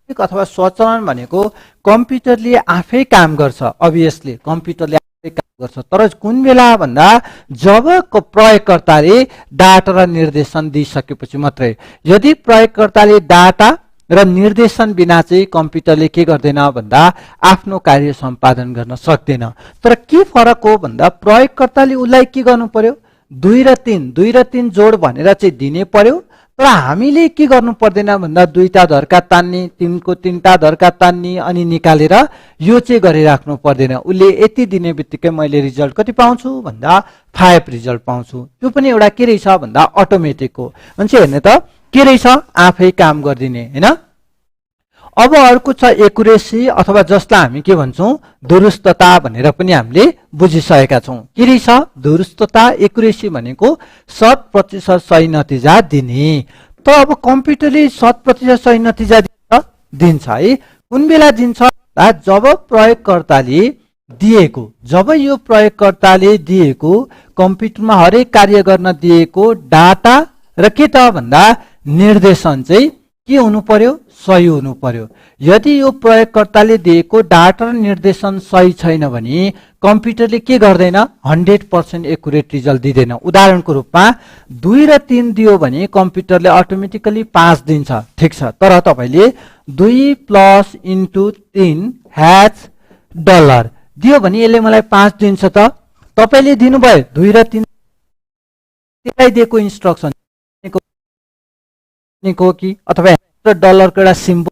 S1: अथवा स्वचलन भनेको कम्प्युटरले आफै काम गर्छ। अभियसली कम्प्युटरले आफै काम गर्छ, तर कुन बेला भन्दा जब प्रयोगकर्ताले डाटा र निर्देशन दिइसकेपछि मात्रै। यदि प्रयोगकर्ताले डाटा र निर्देशन बिना चाहिँ कम्प्युटरले के गर्दैन भन्दा आफ्नो कार्य सम्पादन गर्न सक्दैन। तर के फरक हो भन्दा प्रयोगकर्ताले उसलाई के गर्नु पर्यो, 2 र 3 जोड भनेर चाहिँ दिने पर्यो। तर हामीले के गर्नु पर्दैन भन्दा 2टा धर्का तान्ने, 3को 3टा धर्का तान्ने अनि निकालेर यो चाहिँ गरिराख्नु पर्दैन। उसले यति दिने बित्तिकै मैले रिजल्ट कति पाउँछु भन्दा 5 रिजल्ट पाउँछु। त्यो पनि एउटा के रहेछ भन्दा अटोमेटिक हो। मान्छे हेर्ने त के रहेछ, आफै काम गरिदिने हैन। अब अर्को छ एकुरेसी अथवा जसलाई हामी के भन्छौँ दुरुस्तता भनेर पनि हामीले बुझिसकेका छौँ। के रहेछ दुरुस्तता? एकुरेसी भनेको 100% सही नतिजा दिने। त अब कम्प्युटरले 100% सही नतिजा दिन्छ है। कुन बेला दिन्छ? जब प्रयोगकर्ताले दिएको, जब यो प्रयोगकर्ताले दिएको कम्प्युटरमा हरेक कार्य गर्न दिएको डाटा र के त भन्दा निर्देशन चाहिँ के हुनु पर्यो, सही हुनु पर्यो। यदि यो प्रयोगकर्ताले दिएको डाटा र निर्देशन सही छैन भने कम्प्युटरले के गर्दैन, 100% एकुरेट रिजल्ट दिँदैन। उदाहरणको रूपमा 2 र 3 दियो भने कम्प्युटरले अटोमेटिकली 5 दिन्छ। ठिक छ, तर तपाईले 2 + * 3 # $, दियो भने यसले मलाई 5 दिन्छ। त तपाईले दिनुभयो 2 र 3 त्यसलाई दिएको इन्स्ट्रक्सन को कि अथवा डलरको एउटा सिम्बल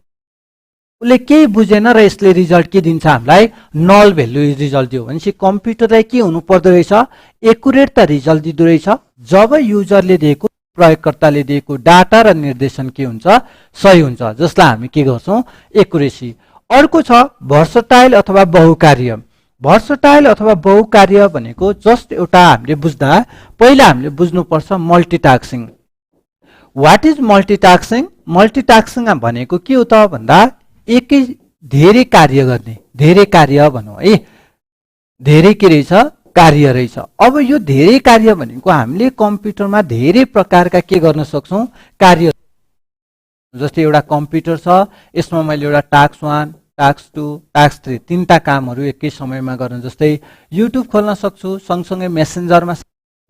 S1: उसले केही बुझेन र यसले रिजल्ट के दिन्छ, हामीलाई नल भ्यालु रिजल्ट दियो। भनेपछि कम्प्युटरलाई के हुनु पर्दो रहेछ, एकुरेट त रिजल्ट दिँदो रहेछ जब युजरले दिएको, प्रयोगकर्ताले दिएको डाटा र निर्देशन के हुन्छ, सही हुन्छ, जसलाई हामी के गर्छौँ एकुरेसी। अर्को छ भर्सटाइल अथवा बहुकार्य। भर्सटाइल अथवा बहुकार्य भनेको जस्ट एउटा हामीले बुझ्दा पहिला हामीले बुझ्नुपर्छ multitasking. What is multitasking? Multitasking भनेको के हो त भन्दा एकै धेरै कार्य गर्ने, धेरै कार्य भनौँ है, धेरै के रहेछ कार्य रहेछ। अब यो धेरै कार्य भनेको हामीले कम्प्युटरमा धेरै प्रकारका के गर्न सक्छौँ कार्य। जस्तै एउटा कम्प्युटर छ, यसमा मैले एउटा टास्क 1 टास्क 2 टास्क 3 तीनटा कामहरू एकै समयमा गर्न, जस्तै युट्युब खोल्न सक्छु, सँगसँगै मेसेन्जरमा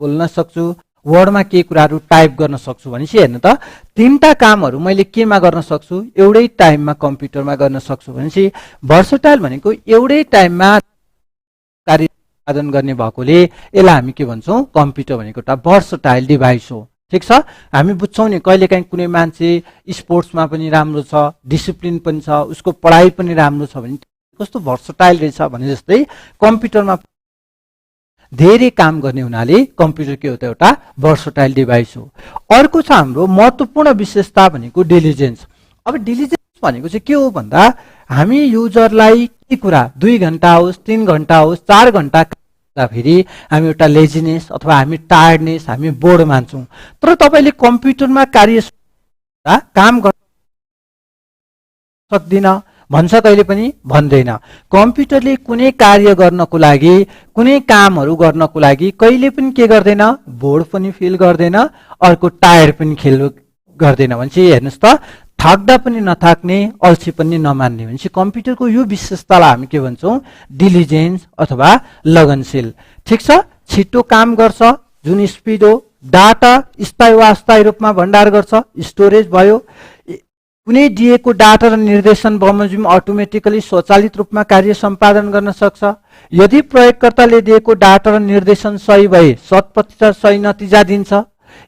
S1: बोल्न सक्छु, वर्डमा केही कुराहरू टाइप गर्न सक्छु भनेपछि हेर्नु त तीनटा कामहरू मैले केमा गर्न सक्छु एउटै टाइममा कम्प्युटरमा गर्न सक्छु भनेपछि भर्सटाइल भनेको एउटै टाइममा कार्य उत्पादन गर्ने भएकोले यसलाई हामी के भन्छौँ कम्प्युटर भनेको एउटा भर्सटाइल डिभाइस हो। ठिक छ, हामी बुझ्छौँ नि कहिलेकाहीँ कुनै मान्छे स्पोर्ट्समा पनि राम्रो छ, डिसिप्लिन पनि छ, उसको पढाइ पनि राम्रो छ भने कस्तो भर्सटाइल रहेछ भने जस्तै कम्प्युटरमा धेरै काम गर्ने हुनाले कम्प्युटर के हो त एउटा भर्सटाइल डिभाइस हो। अर्को छ हाम्रो महत्त्वपूर्ण विशेषता भनेको डिलिजेन्स। अब डिलिजेन्स भनेको चाहिँ के हो भन्दा हामी युजरलाई के कुरा 2 घण्टा होस् 3 घण्टा होस् 4 घण्टा फेरि हामी एउटा लेजिनेस अथवा हामी टायर्डनेस हामी बोर्ड मान्छौँ। तर तपाईँले कम्प्युटरमा कार्य काम गर्न सक्दिन भन्छ कहिले पनि भन्दैन। कम्प्युटरले कुनै कार्य गर्नको लागि कुनै कामहरू गर्नको लागि कहिले पनि के गर्दैन बोर्ड पनि फिल गर्दैन, अर्को टायर पनि खेल गर्दैन भनेपछि हेर्नुहोस् त थाक्दा पनि नथाक्ने अल्छी पनि नमान्ने भनेपछि कम्प्युटरको यो विशेषतालाई हामी के भन्छौँ डिलिजेन्स अथवा लगनशील। ठिक छ, छिटो काम गर्छ, जुन स्पिड हो, डाटा स्थायी वा अस्थायी रूपमा भण्डार गर्छ, स्टोरेज भयो, कुनै दिएको डाटा र निर्देशन बमोजिम अटोमेटिकली स्वचालित रूपमा कार्य सम्पादन गर्न सक्छ। यदि प्रयोगकर्ताले दिएको डाटा र निर्देशन सही भए 100% सही नतिजा दिन्छ।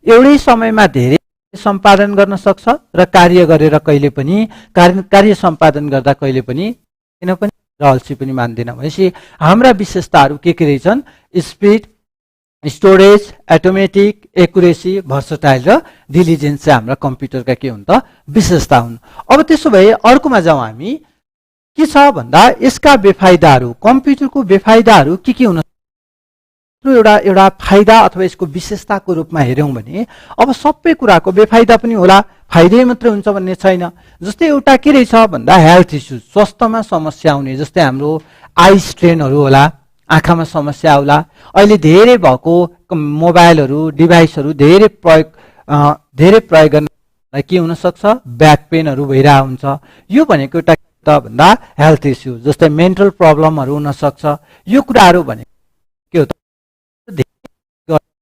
S1: एउटै समयमा धेरै सम्पादन गर्न सक्छ र कार्य गरेर कहिले पनि कार्य सम्पादन गर्दा कहिले पनि किन पनि अल्छी पनि मान्दैन भनेपछि हाम्रा विशेषताहरू के रहेछन् speed, storage, automatic, accuracy, versatile र डिलिजेन्स चाहिँ हाम्रा कम्प्युटरका के हुन् त विशेषता हुन्। अब त्यसो भए अर्कोमा जाउँ हामी के छ भन्दा यसका बेफाइदाहरू, कम्प्युटरको बेफाइदाहरू के हुन एउटा फाइदा अथवा यसको विशेषताको रूपमा हेर्यौँ भने अब सबै कुराको बेफाइदा पनि होला, फाइदै मात्रै हुन्छ भन्ने छैन। जस्तै एउटा के रहेछ भन्दा हेल्थ इस्युज, स्वास्थ्यमा समस्या आउने, जस्तै हाम्रो आई स्ट्रेनहरू होला, आँखामा समस्या होला। अहिले धेरै भएको मोबाइलहरू डिभाइसहरू धेरै प्रयोग गर्न के हुनसक्छ ब्याक पेनहरू भइरहेको हुन्छ। यो भनेको एउटा त भन्दा हेल्थ इस्यु, जस्तै मेन्टल प्रब्लमहरू हुनसक्छ। यो कुराहरू भनेको के हो त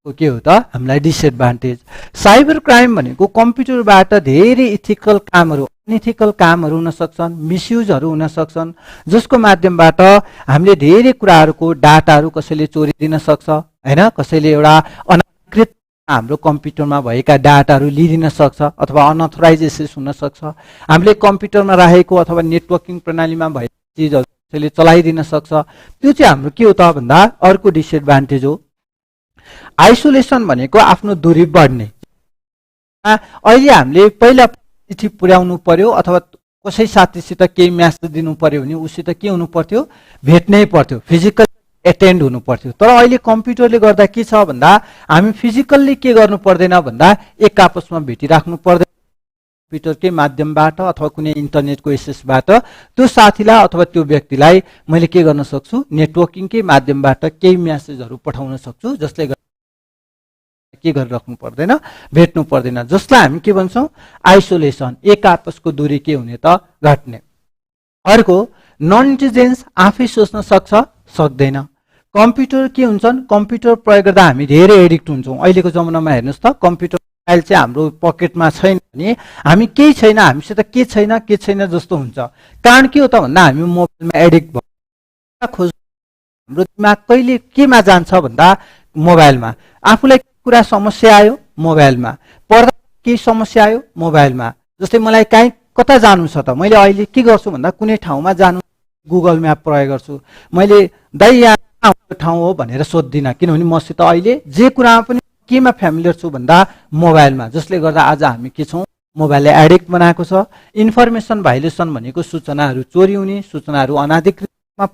S1: के हो त हामीलाई डिसएडभान्टेज। साइबर क्राइम भनेको कम्प्युटरबाट धेरै इथिकल कामहरू अनइथिकल कामहरू हुन सक्छन्, मिसयुजहरू हुन सक्छन्, जसको माध्यमबाट हामीले धेरै कुराहरूको डाटाहरू कसैले चोरी दिन सक्छ हैन, कसैले एउटा अनाधिकृत हाम्रो कम्प्युटरमा भएका डाटाहरू लिदिन सक्छ अथवा अनअथोराइजेसन हुन सक्छ। हामीले कम्प्युटरमा राखेको अथवा नेटवर्किङ प्रणालीमा भएका चिजहरू कसैले चलाइदिन सक्छ। त्यो चाहिँ हाम्रो के हो त भन्दा अर्को डिसएडभान्टेज हो। आइसोलेसन भनेको आफ्नो दूरी बढ्ने। अहिले हामीले पहिला चिठी पुर्याउनु पर्यो अथवा कसै साथीसित केही म्यासेज दिनु पर्यो भने उसित के हुनु पर्थ्यो भेट्नै पर्थ्यो, फिजिकल एटेन्ड हुनु पर्थ्यो। तर अहिले कम्प्युटरले गर्दा के छ भन्दा हामी फिजिकल्ली के गर्नु पर्दैन भन्दा एक आपसमा भेटिराख्नु पर्दैन, कम्प्युटरकै माध्यमबाट अथवा कुनै इन्टरनेटको एक्सेसबाट त्यो साथीलाई अथवा त्यो व्यक्तिलाई मैले के गर्न सक्छु नेटवर्किङकै माध्यमबाट केही म्यासेजहरू पठाउन सक्छु, जसले के गरिराख्नु पर्दैन भेट्नु पर्दैन, जसलाई हामी के भन्छौँ आइसोलेसन, एक आपसको दूरी के हुने त घट्ने। अर्को नन इन्टेलिजेन्स, आफै सोच्न सक्छ सक्दैन। कम्प्युटर के हुन्छन् कम्प्युटर प्रयोग गर्दा हामी धेरै एडिक्ट हुन्छौँ। अहिलेको जमानामा हेर्नुहोस् त कम्प्युटर मोबाइल चाहिँ हाम्रो पकेटमा छैन भने हामी केही छैन, हामीसित के छैन जस्तो हुन्छ। कारण के हो त भन्दा हामी मोबाइलमा एडिक्ट भयो, खोज हाम्रो दिमाग कहिले केमा जान्छ भन्दा मोबाइलमा। आफूलाई कुरा समस्या आयो मोबाइलमा, पढ्दा केही समस्या आयो मोबाइलमा। जस्तै मलाई कहीँ कता जानु छ त मैले अहिले के गर्छु भन्दा कुनै ठाउँमा जानु गुगल म्याप प्रयोग गर्छु। मैले दाइ यहाँ ठाउँ हो भनेर सोध्दिनँ, किनभने मसित अहिले जे कुरामा पनि केमा फ्यामिलियर छु भन्दा मोबाइलमा, जसले गर्दा आज हामी के छौँ मोबाइलले एडिक्ट बनाएको छ। इन्फर्मेसन भाइलेसन भनेको सूचनाहरू चोरी हुने, सूचनाहरू अनाधिकृतमा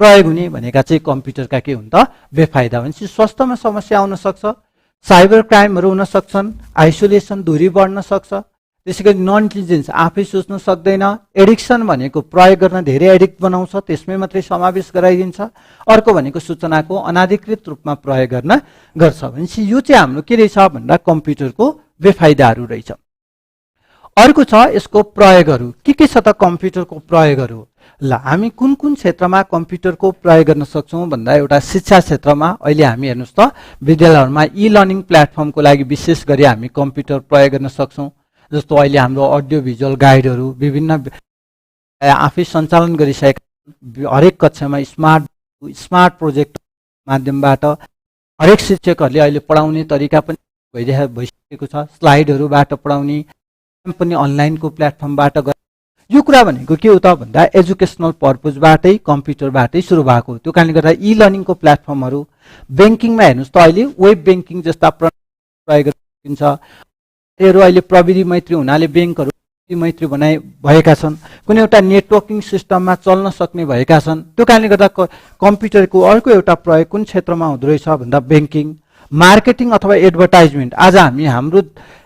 S1: प्रयोग हुने भनेका चाहिँ कम्प्युटरका के हुन् त बेफाइदा भनेपछि स्वास्थ्यमा समस्या आउन सक्छ, साइबर क्राइमहरू हुन सक्छन्, आइसोलेसन दूरी बढ्न सक्छ, त्यसैगरी नन इन्टेलिजेन्स आफै सोच्न सक्दैन, एडिक्सन भनेको प्रयोग गर्न धेरै एडिक्ट बनाउँछ त्यसमै मात्रै समावेश गराइदिन्छ, अर्को भनेको सूचनाको अनाधिकृत रूपमा प्रयोग गर्न गर्छ भनेपछि यो चाहिँ हाम्रो के रहेछ भन्दा कम्प्युटरको बेफाइदाहरू रहेछ। अर्को छ यसको प्रयोगहरू के छ त कम्प्युटरको प्रयोगहरू। ल हामी कुन कुन क्षेत्रमा कम्प्युटरको प्रयोग गर्न सक्छौँ भन्दा एउटा शिक्षा क्षेत्रमा अहिले हामी हेर्नुहोस् त विद्यालयहरूमा ई लर्निङ प्लेटफर्मको लागि विशेष गरी हामी कम्प्युटर प्रयोग गर्न सक्छौँ। जस्तो अहिले हाम्रो अडियो भिजुअल गाइडहरू विभिन्न आफै सञ्चालन गरिसकेका हरेक कक्षामा स्मार्ट प्रोजेक्ट माध्यमबाट हरेक शिक्षकहरूले अहिले पढाउने तरिका पनि भइसकेको छ, स्लाइडहरूबाट पढाउने पनि अनलाइनको प्लेटफर्मबाट यो कुरा भनेको के हो त भन्दा एजुकेसनल पर्पजबाटै कम्प्युटरबाटै सुरु भएको। त्यो कारणले गर्दा ई लर्निङको प्लेटफर्महरू ब्याङ्किङमा हेर्नुहोस् त अहिले वेब ब्याङ्किङ जस्ता प्रयोग गरिन्छ। यो अहिले प्रविधि मैत्री हुनाले ब्याङ्कहरू मैत्री भएका छन्, कुनै एउटा नेटवर्किङ सिस्टममा चल्न सक्ने भएका छन्। त्यो कारणले गर्दा कम्प्युटरको अर्को एउटा प्रयोग कुन क्षेत्रमा हुँदो रहेछ भन्दा ब्याङ्किङ, मार्केटिङ अथवा एडभर्टाइजमेन्ट। आज हामी हाम्रो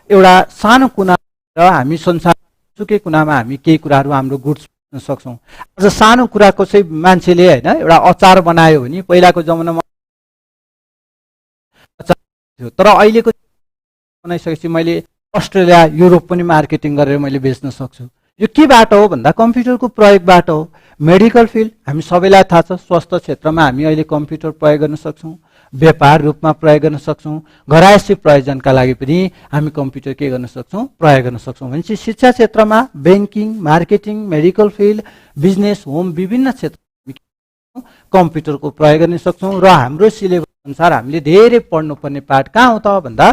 S1: एउटा सानो कुना र हामी संसार सुकै कुनामा हामी केही कुराहरू हाम्रो गुड्स बेच्न सक्छौँ। आज सानो कुराको चाहिँ मान्छेले होइन एउटा अचार बनायो भने पहिलाको जमानामा अचार थियो, तर अहिलेको बनाइसकेपछि मैले अस्ट्रेलिया युरोप पनि मार्केटिङ गरेर मैले बेच्न सक्छु। यो केबाट हो भन्दा कम्प्युटरको प्रयोगबाट हो। मेडिकल फिल्ड हामी सबैलाई थाहा छ, स्वास्थ्य क्षेत्रमा हामी अहिले कम्प्युटर प्रयोग गर्न सक्छौँ, व्यापार रूपमा प्रयोग गर्न सक्छौँ, घरायसी प्रयोजनका लागि पनि हामी कम्प्युटर के गर्न सक्छौँ प्रयोग गर्न सक्छौँ। भनेपछि शिक्षा क्षेत्रमा banking, marketing, medical field, business, home विभिन्न क्षेत्रमा कम्प्युटरको प्रयोग गर्न सक्छौँ। र हाम्रो सिलेबस अनुसार हामीले धेरै पढ्नुपर्ने पार्ट कहाँ हो त भन्दा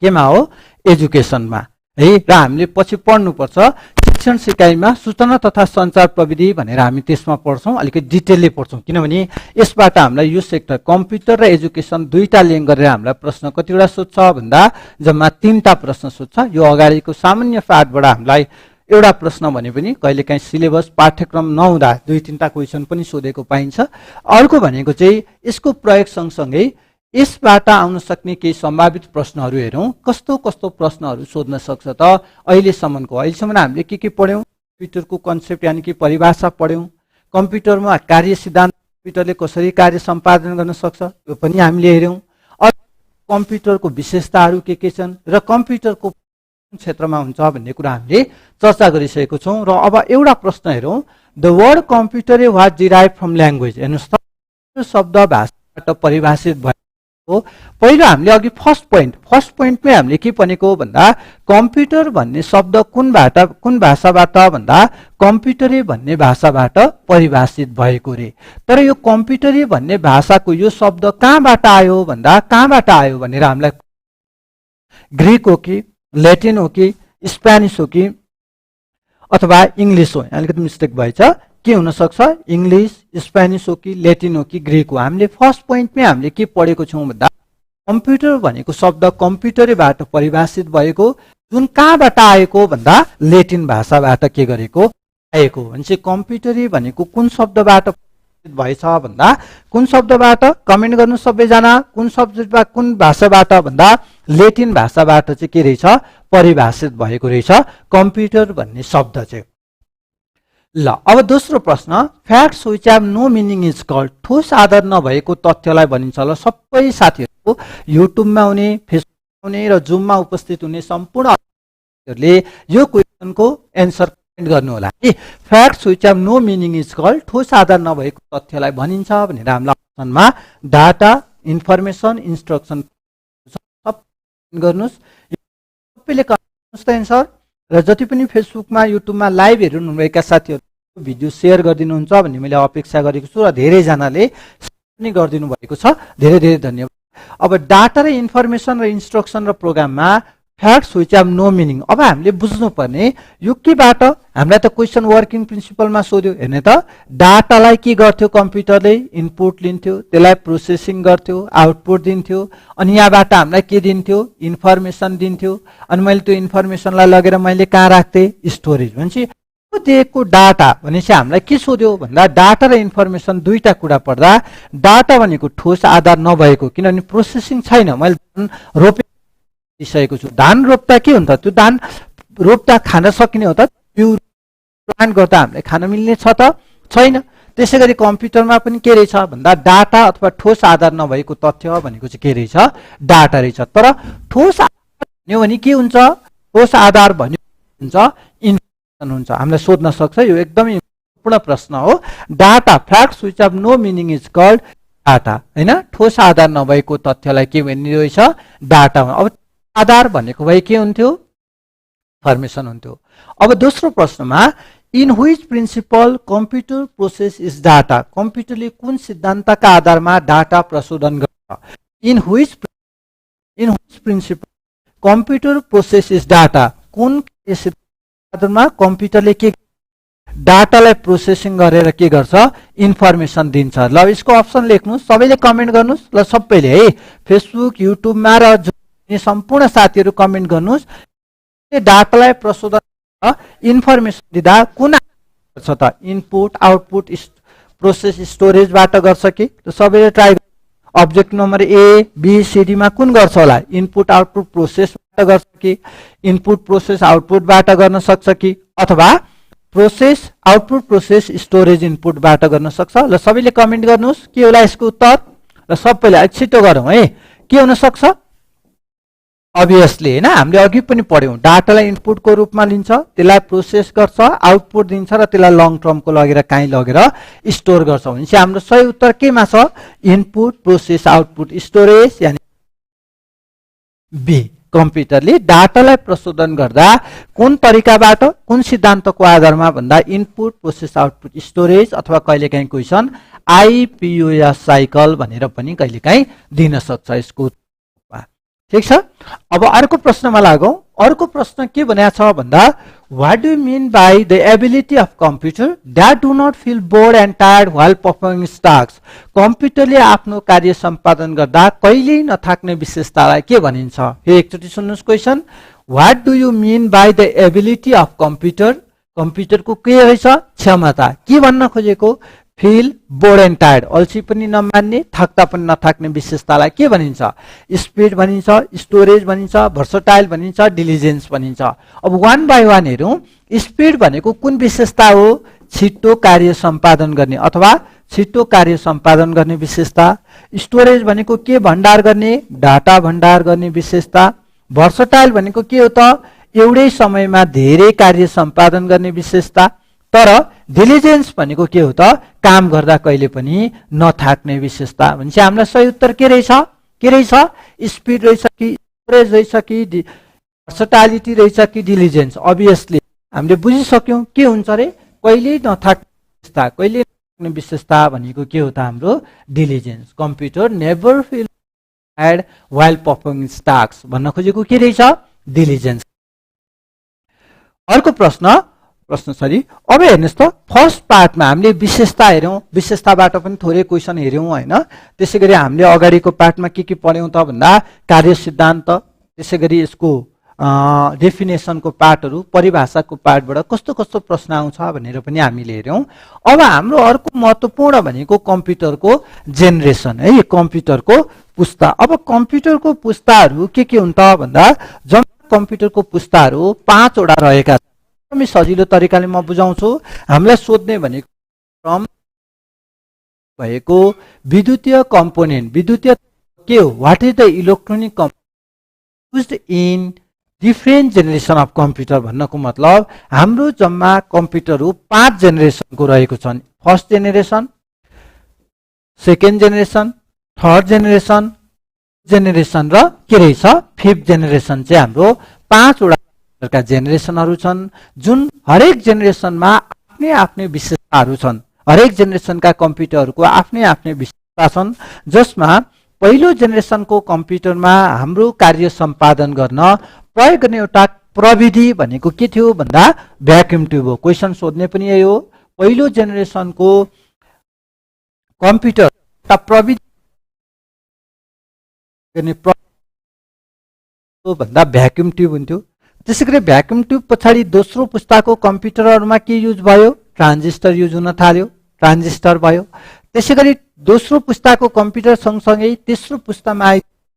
S1: केमा हो एजुकेसनमा है। र हामीले पछि पढ्नुपर्छ शिक्षण सिकाइमा सूचना तथा सञ्चार प्रविधि भनेर हामी त्यसमा पढ्छौँ, अलिकति डिटेलले पढ्छौँ किनभने यसबाट हामीलाई यो सेक्टर कम्प्युटर र एजुकेसन दुईटा लिङ्क गरेर हामीलाई प्रश्न कतिवटा सोध्छ भन्दा जम्मा 3टा प्रश्न सोध्छ। यो अगाडिको सामान्य पाठबाट हामीलाई एउटा प्रश्न भने पनि कहिलेकाहीँ सिलेबस पाठ्यक्रम नहुँदा 2-3टा क्वेसन पनि सोधेको पाइन्छ। अर्को भनेको चाहिँ यसको प्रयोग सँगसँगै यसबाट आउन सक्ने केही सम्भावित प्रश्नहरू हेरौँ, कस्तो कस्तो प्रश्नहरू सोध्न सक्छ त। अहिलेसम्म हामीले के पढ्यौँ, कम्प्युटरको कन्सेप्ट यानि कि परिभाषा पढ्यौँ, कम्प्युटरमा कार्य सिद्धान्त कम्प्युटरले कसरी कार्य सम्पादन गर्न सक्छ यो पनि हामीले हेऱ्यौँ, कम्प्युटरको विशेषताहरू के छन् र कम्प्युटरको क्षेत्रमा हुन्छ भन्ने कुरा हामीले चर्चा गरिसकेको छौँ। र अब एउटा प्रश्न हेरौँ, the word computer was derive from language. हेर्नुहोस् त शब्द भाषाबाट परिभाषित भयो। पहिलो हामीले अघि फर्स्ट पोइन्टमै हामीले के भनेको भन्दा कम्प्युटर भन्ने शब्द कुन भाषाबाट भन्दा कम्प्युटरे भन्ने भाषाबाट परिभाषित भएको रे। तर यो कम्प्युटरे भन्ने भाषाको यो शब्द कहाँबाट आयो भन्दा कहाँबाट आयो भनेर हामीलाई ग्रिक हो कि ल्याटिन हो कि स्पेनिस हो कि अथवा इङ्ग्लिस हो, अलिकति मिस्टेक भएछ, के हुन सक्छ इङ्ग्लिस, स्पेनिस हो कि ल्याटिन हो कि ग्रिक हो। हामीले फर्स्ट पोइन्टमै हामीले के पढेको छौँ भन्दा कम्प्युटर भनेको शब्द कम्प्युटरबाट परिभाषित भएको, जुन कहाँबाट आएको भन्दा ल्याटिन भाषाबाट के गरेको आएको। भनेपछि कम्प्युटरै भनेको कुन शब्दबाट भएछ भन्दा कुन शब्दबाट, कमेन्ट गर्नु सबैजना, कुन सब्जेक्टबाट कुन भाषाबाट भन्दा ल्याटिन भाषाबाट चाहिँ के रहेछ परिभाषित भएको रहेछ कम्प्युटर भन्ने शब्द चाहिँ। ल अब दोस्रो प्रश्न, facts which have no meaning is called. ठोस आधार नभएको तथ्यलाई भनिन्छ। ल सबै साथीहरू युट्युबमा हुने, फेसबुकमा हुने र जुममा उपस्थित हुने सम्पूर्ण साथीहरूले यो क्वेसनको एन्सर कमेन्ट गर्नु होला कि facts which have no meaning is called. ठोस आधार नभएको तथ्यलाई भनिन्छ भनेर हामीलाई अप्सनमा डाटा, इन्फर्मेसन, इन्स्ट्रक्सन सब गर्नुस्, सबैले गर्नुस् त एन्सर। र जति पनि फेसबुकमा युट्युबमा लाइभ हेर्नुभएका साथीहरू भिडियो सेयर गरिदिनुहुन्छ भन्ने मैले अपेक्षा गरेको छु र धेरैजनाले पनि गरिदिनु भएको छ, धेरै धेरै धन्यवाद। अब डाटा र इन्फर्मेसन र इन्स्ट्रक्सन र प्रोग्राममा facts which have no meaning. अब हामीले बुझ्नुपर्ने यो केबाट, हामीलाई त क्वेसन वर्किङ प्रिन्सिपलमा सोध्यो, हेर्ने त डाटालाई के गर्थ्यो कम्प्युटरले इनपुट लिन्थ्यो, त्यसलाई प्रोसेसिङ गर्थ्यो, आउटपुट दिन्थ्यो, अनि यहाँबाट हामीलाई के दिन्थ्यो इन्फर्मेसन दिन्थ्यो, अनि मैले त्यो इन्फर्मेसनलाई लगेर मैले कहाँ राख्थेँ स्टोरेज। भनेपछि दिएको डाटा भनेपछि हामीलाई के सोध्यो भन्दा डाटा र इन्फर्मेसन दुईटा कुरा पर्दा डाटा भनेको ठोस आधार नभएको, किनभने प्रोसेसिङ छैन। मैले धान रोपिसकेको छु, धान रोप्दा के हुन्छ, त्यो धान रोप्दा खान सकिने हो त, बिउ प्लान्ट गर्दा हामीलाई खान मिल्ने छ त छैन। त्यसै गरी कम्प्युटरमा पनि के रहेछ भन्दा डाटा अथवा ठोस आधार नभएको तथ्य भनेको चाहिँ के रहेछ, डाटा रहेछ। तर ठोस आधार भन्यो भने के हुन्छ, ठोस आधार भन्यो हुन्छ इन्फर्मेसन हुन्छ। हामीलाई सोध्न सक्छ, यो एकदमै महत्त्वपूर्ण प्रश्न हो। Data facts which have no meaning is called data, हैन। ठोस आधार नभएको तथ्यलाई के भनिने रहेछ, डाटा। अब आधार भनेको भए के हुन्थ्यो, इन्फर्मेसन हुन्थ्यो। अब दोस्रो प्रश्नमा in which principle computer process is data, कम्प्युटरले कुन सिद्धान्तका आधारमा डाटा प्रशोधन गर्छ। In which principle computer process is data, कुन आधारमा कम्प्युटरले के डाटालाई प्रोसेसिङ गरेर के गर्छ, इन्फर्मेसन दिन्छ। ल यसको अप्सन लेख्नुहोस्, सबैले कमेन्ट गर्नुहोस्। ल सबैले है, फेसबुक युट्युबमा र सम्पूर्ण साथीहरू कमेन्ट गर्नुहोस्। डाटालाई प्रशोधन इन्फर्मेसन दिँदा कुन गर्छ त, इनपुट आउटपुट प्रोसेस स्टोरेजबाट गर्छ कि? सबैले try. Object number A B C D मा कुन गर्छ होला, इनपुट आउटपुट प्रोसेसबाट गर्छ कि इनपुट प्रोसेस आउटपुटबाट गर्न सक्छ कि अथवा प्रोसेस आउटपुट प्रोसेस स्टोरेज इनपुटबाट गर्न सक्छ। ल सबैले कमेन्ट गर्नुहोस् के होला यसको उत्तर। र सबैले छिटो गरौँ है, के हुन सक्छ, अभियसली हैन। हामीले अघि पनि पढ्यौं, डाटालाई इनपुटको रूपमा लिन्छ, त्यसलाई प्रोसेस गर्छ, आउटपुट दिन्छ र त्यसलाई लङ टर्मको लगेर कहीँ लगेर स्टोर गर्छ। भनेपछि हाम्रो सही उत्तर केमा छ, इनपुट प्रोसेस आउटपुट स्टोरेज, यानी बी। कम्प्युटरले डाटालाई प्रशोधन गर्दा कुन तरिकाबाट, कुन सिद्धान्तको आधारमा भन्दा इनपुट प्रोसेस आउटपुट स्टोरेज अथवा कहिलेकाहीँ क्वेसन आइपिओएस साइकल भनेर पनि कहिलेकाहीँ दिन सक्छ यसको। ठीक छ। अब अर्को प्रश्नमा लागौं। अर्को प्रश्न के भनेको छ भन्दा what do you mean by the ability of computer that do not feel bored and tired while performing task, कम्प्युटरले आफ्नो कार्य सम्पादन गर्दा कहिल्यै नथाक्ने विशेषतालाई के भनिन्छ। फेरि एकचोटि सुन्नुस् question, what do you mean by the ability of computer, कम्प्युटरको के रहेछ, क्षमता। के भन्न खोजेको, फिल बोर्ड एन्ड टायर्ड, अल्छी पनि नमान्ने थाक्दा पनि नथाक्ने विशेषतालाई के भनिन्छ, स्पिड भनिन्छ, स्टोरेज भनिन्छ, भर्सटाइल भनिन्छ, डिलिजेन्स भनिन्छ। अब वान बाई वान हेरौँ। स्पिड भनेको कुन विशेषता हो, छिटो कार्य सम्पादन गर्ने अथवा छिटो कार्य सम्पादन गर्ने विशेषता। स्टोरेज भनेको के भण्डार गर्ने, डाटा भण्डार गर्ने विशेषता। भर्सटाइल भनेको के हो त, एउटै समयमा धेरै कार्य सम्पादन गर्ने विशेषता। तर डिलिजेन्स भनेको के हो त, काम गर्दा कहिले पनि नथाक्ने विशेषता। भनेपछि हामीलाई सही उत्तर के रहेछ, के रहेछ, स्पिड रहेछ कि स्टोरेज रहेछ कि भर्सटालिटी रहेछ कि डिलिजेन्स। अभियसली हामीले बुझिसक्यौं के हुन्छ रे, कहिले नथाक्ने विशेषता, कहिले नथाक्ने विशेषता भनेको के हो त, हाम्रो diligence. Computer never feel tired while performing task भन्न खोजेको के रहेछ, डिलिजेन्स। अर्को प्रश्न सरी। अब हेर्नुहोस् त, फर्स्ट पार्टमा हामीले विशेषता हेर्यौं, विशेषताबाट पनि थोरै क्वेसन हेर्यौं हैन। त्यसैगरी हामीले अगाडिको पार्टमा के पढ्यौं त भन्दा कार्य सिद्धान्त, त्यसैगरी यसको डेफिनेसनको पार्टहरु, परिभाषाको पार्टबाट कस्तो कस्तो प्रश्न आउँछ भनेर पनि हामीले हेर्यौं। अब हाम्रो अर्को महत्त्वपूर्ण भनेको कम्प्युटरको जेनेरेसन है, कम्प्युटरको पुस्ता। अब कम्प्युटरको पुस्ताहरु के हुन् त भन्दा जम्मा कम्प्युटरको पुस्ताहरु 5 वटा रहेका छन्। सजिलो तरिकाले म बुझाउँछु। हामीलाई सोध्ने भनेको क्रम भएको विद्युतीय कम्पोनेन्ट, विद्युतीय के हो, what is the electronic component used in different generation of computer भन्नको मतलब हाम्रो जम्मा कम्प्युटरहरु 5 जेनेरेसनको रहेको छन्। First generation, second generation, third generation र के रहेछ, फिफ्थ जेनेरेसन चाहिँ हाम्रो 5 वटा का जेनेरेसनहरु छन्। जुन हरेक जेनेरेसनमा आफ्नै आफ्नै विशेषताहरु छन्। हरेक जेनेरेसनका कम्प्युटरहरुको आफ्नै आफ्नै विशेषता छन्, जसमा पहिलो जेनेरेसनको कम्प्युटरमा हाम्रो कार्य सम्पादन गर्न प्रयोग गर्ने एउटा प्रविधि भनेको के थियो भन्दा भ्याक्युम ट्युब हो। क्वेशन सोध्ने पनि यही हो। पहिलो जेनेरेसनको कम्प्युटर एउटा प्रविधि गर्ने भन्दा भ्याक्युम ट्युब हुन्थ्यो। त्यसैगरी भ्याक्युम ट्युब पछाडि दोस्रो पुस्ताको कम्प्युटरहरुमा के युज भयो ट्रान्जिस्टर युज हुन थाल्यो ट्रान्जिस्टर भयो त्यसैगरी दोस्रो पुस्ताको कम्प्युटर सँगसँगै तेस्रो पुस्तामा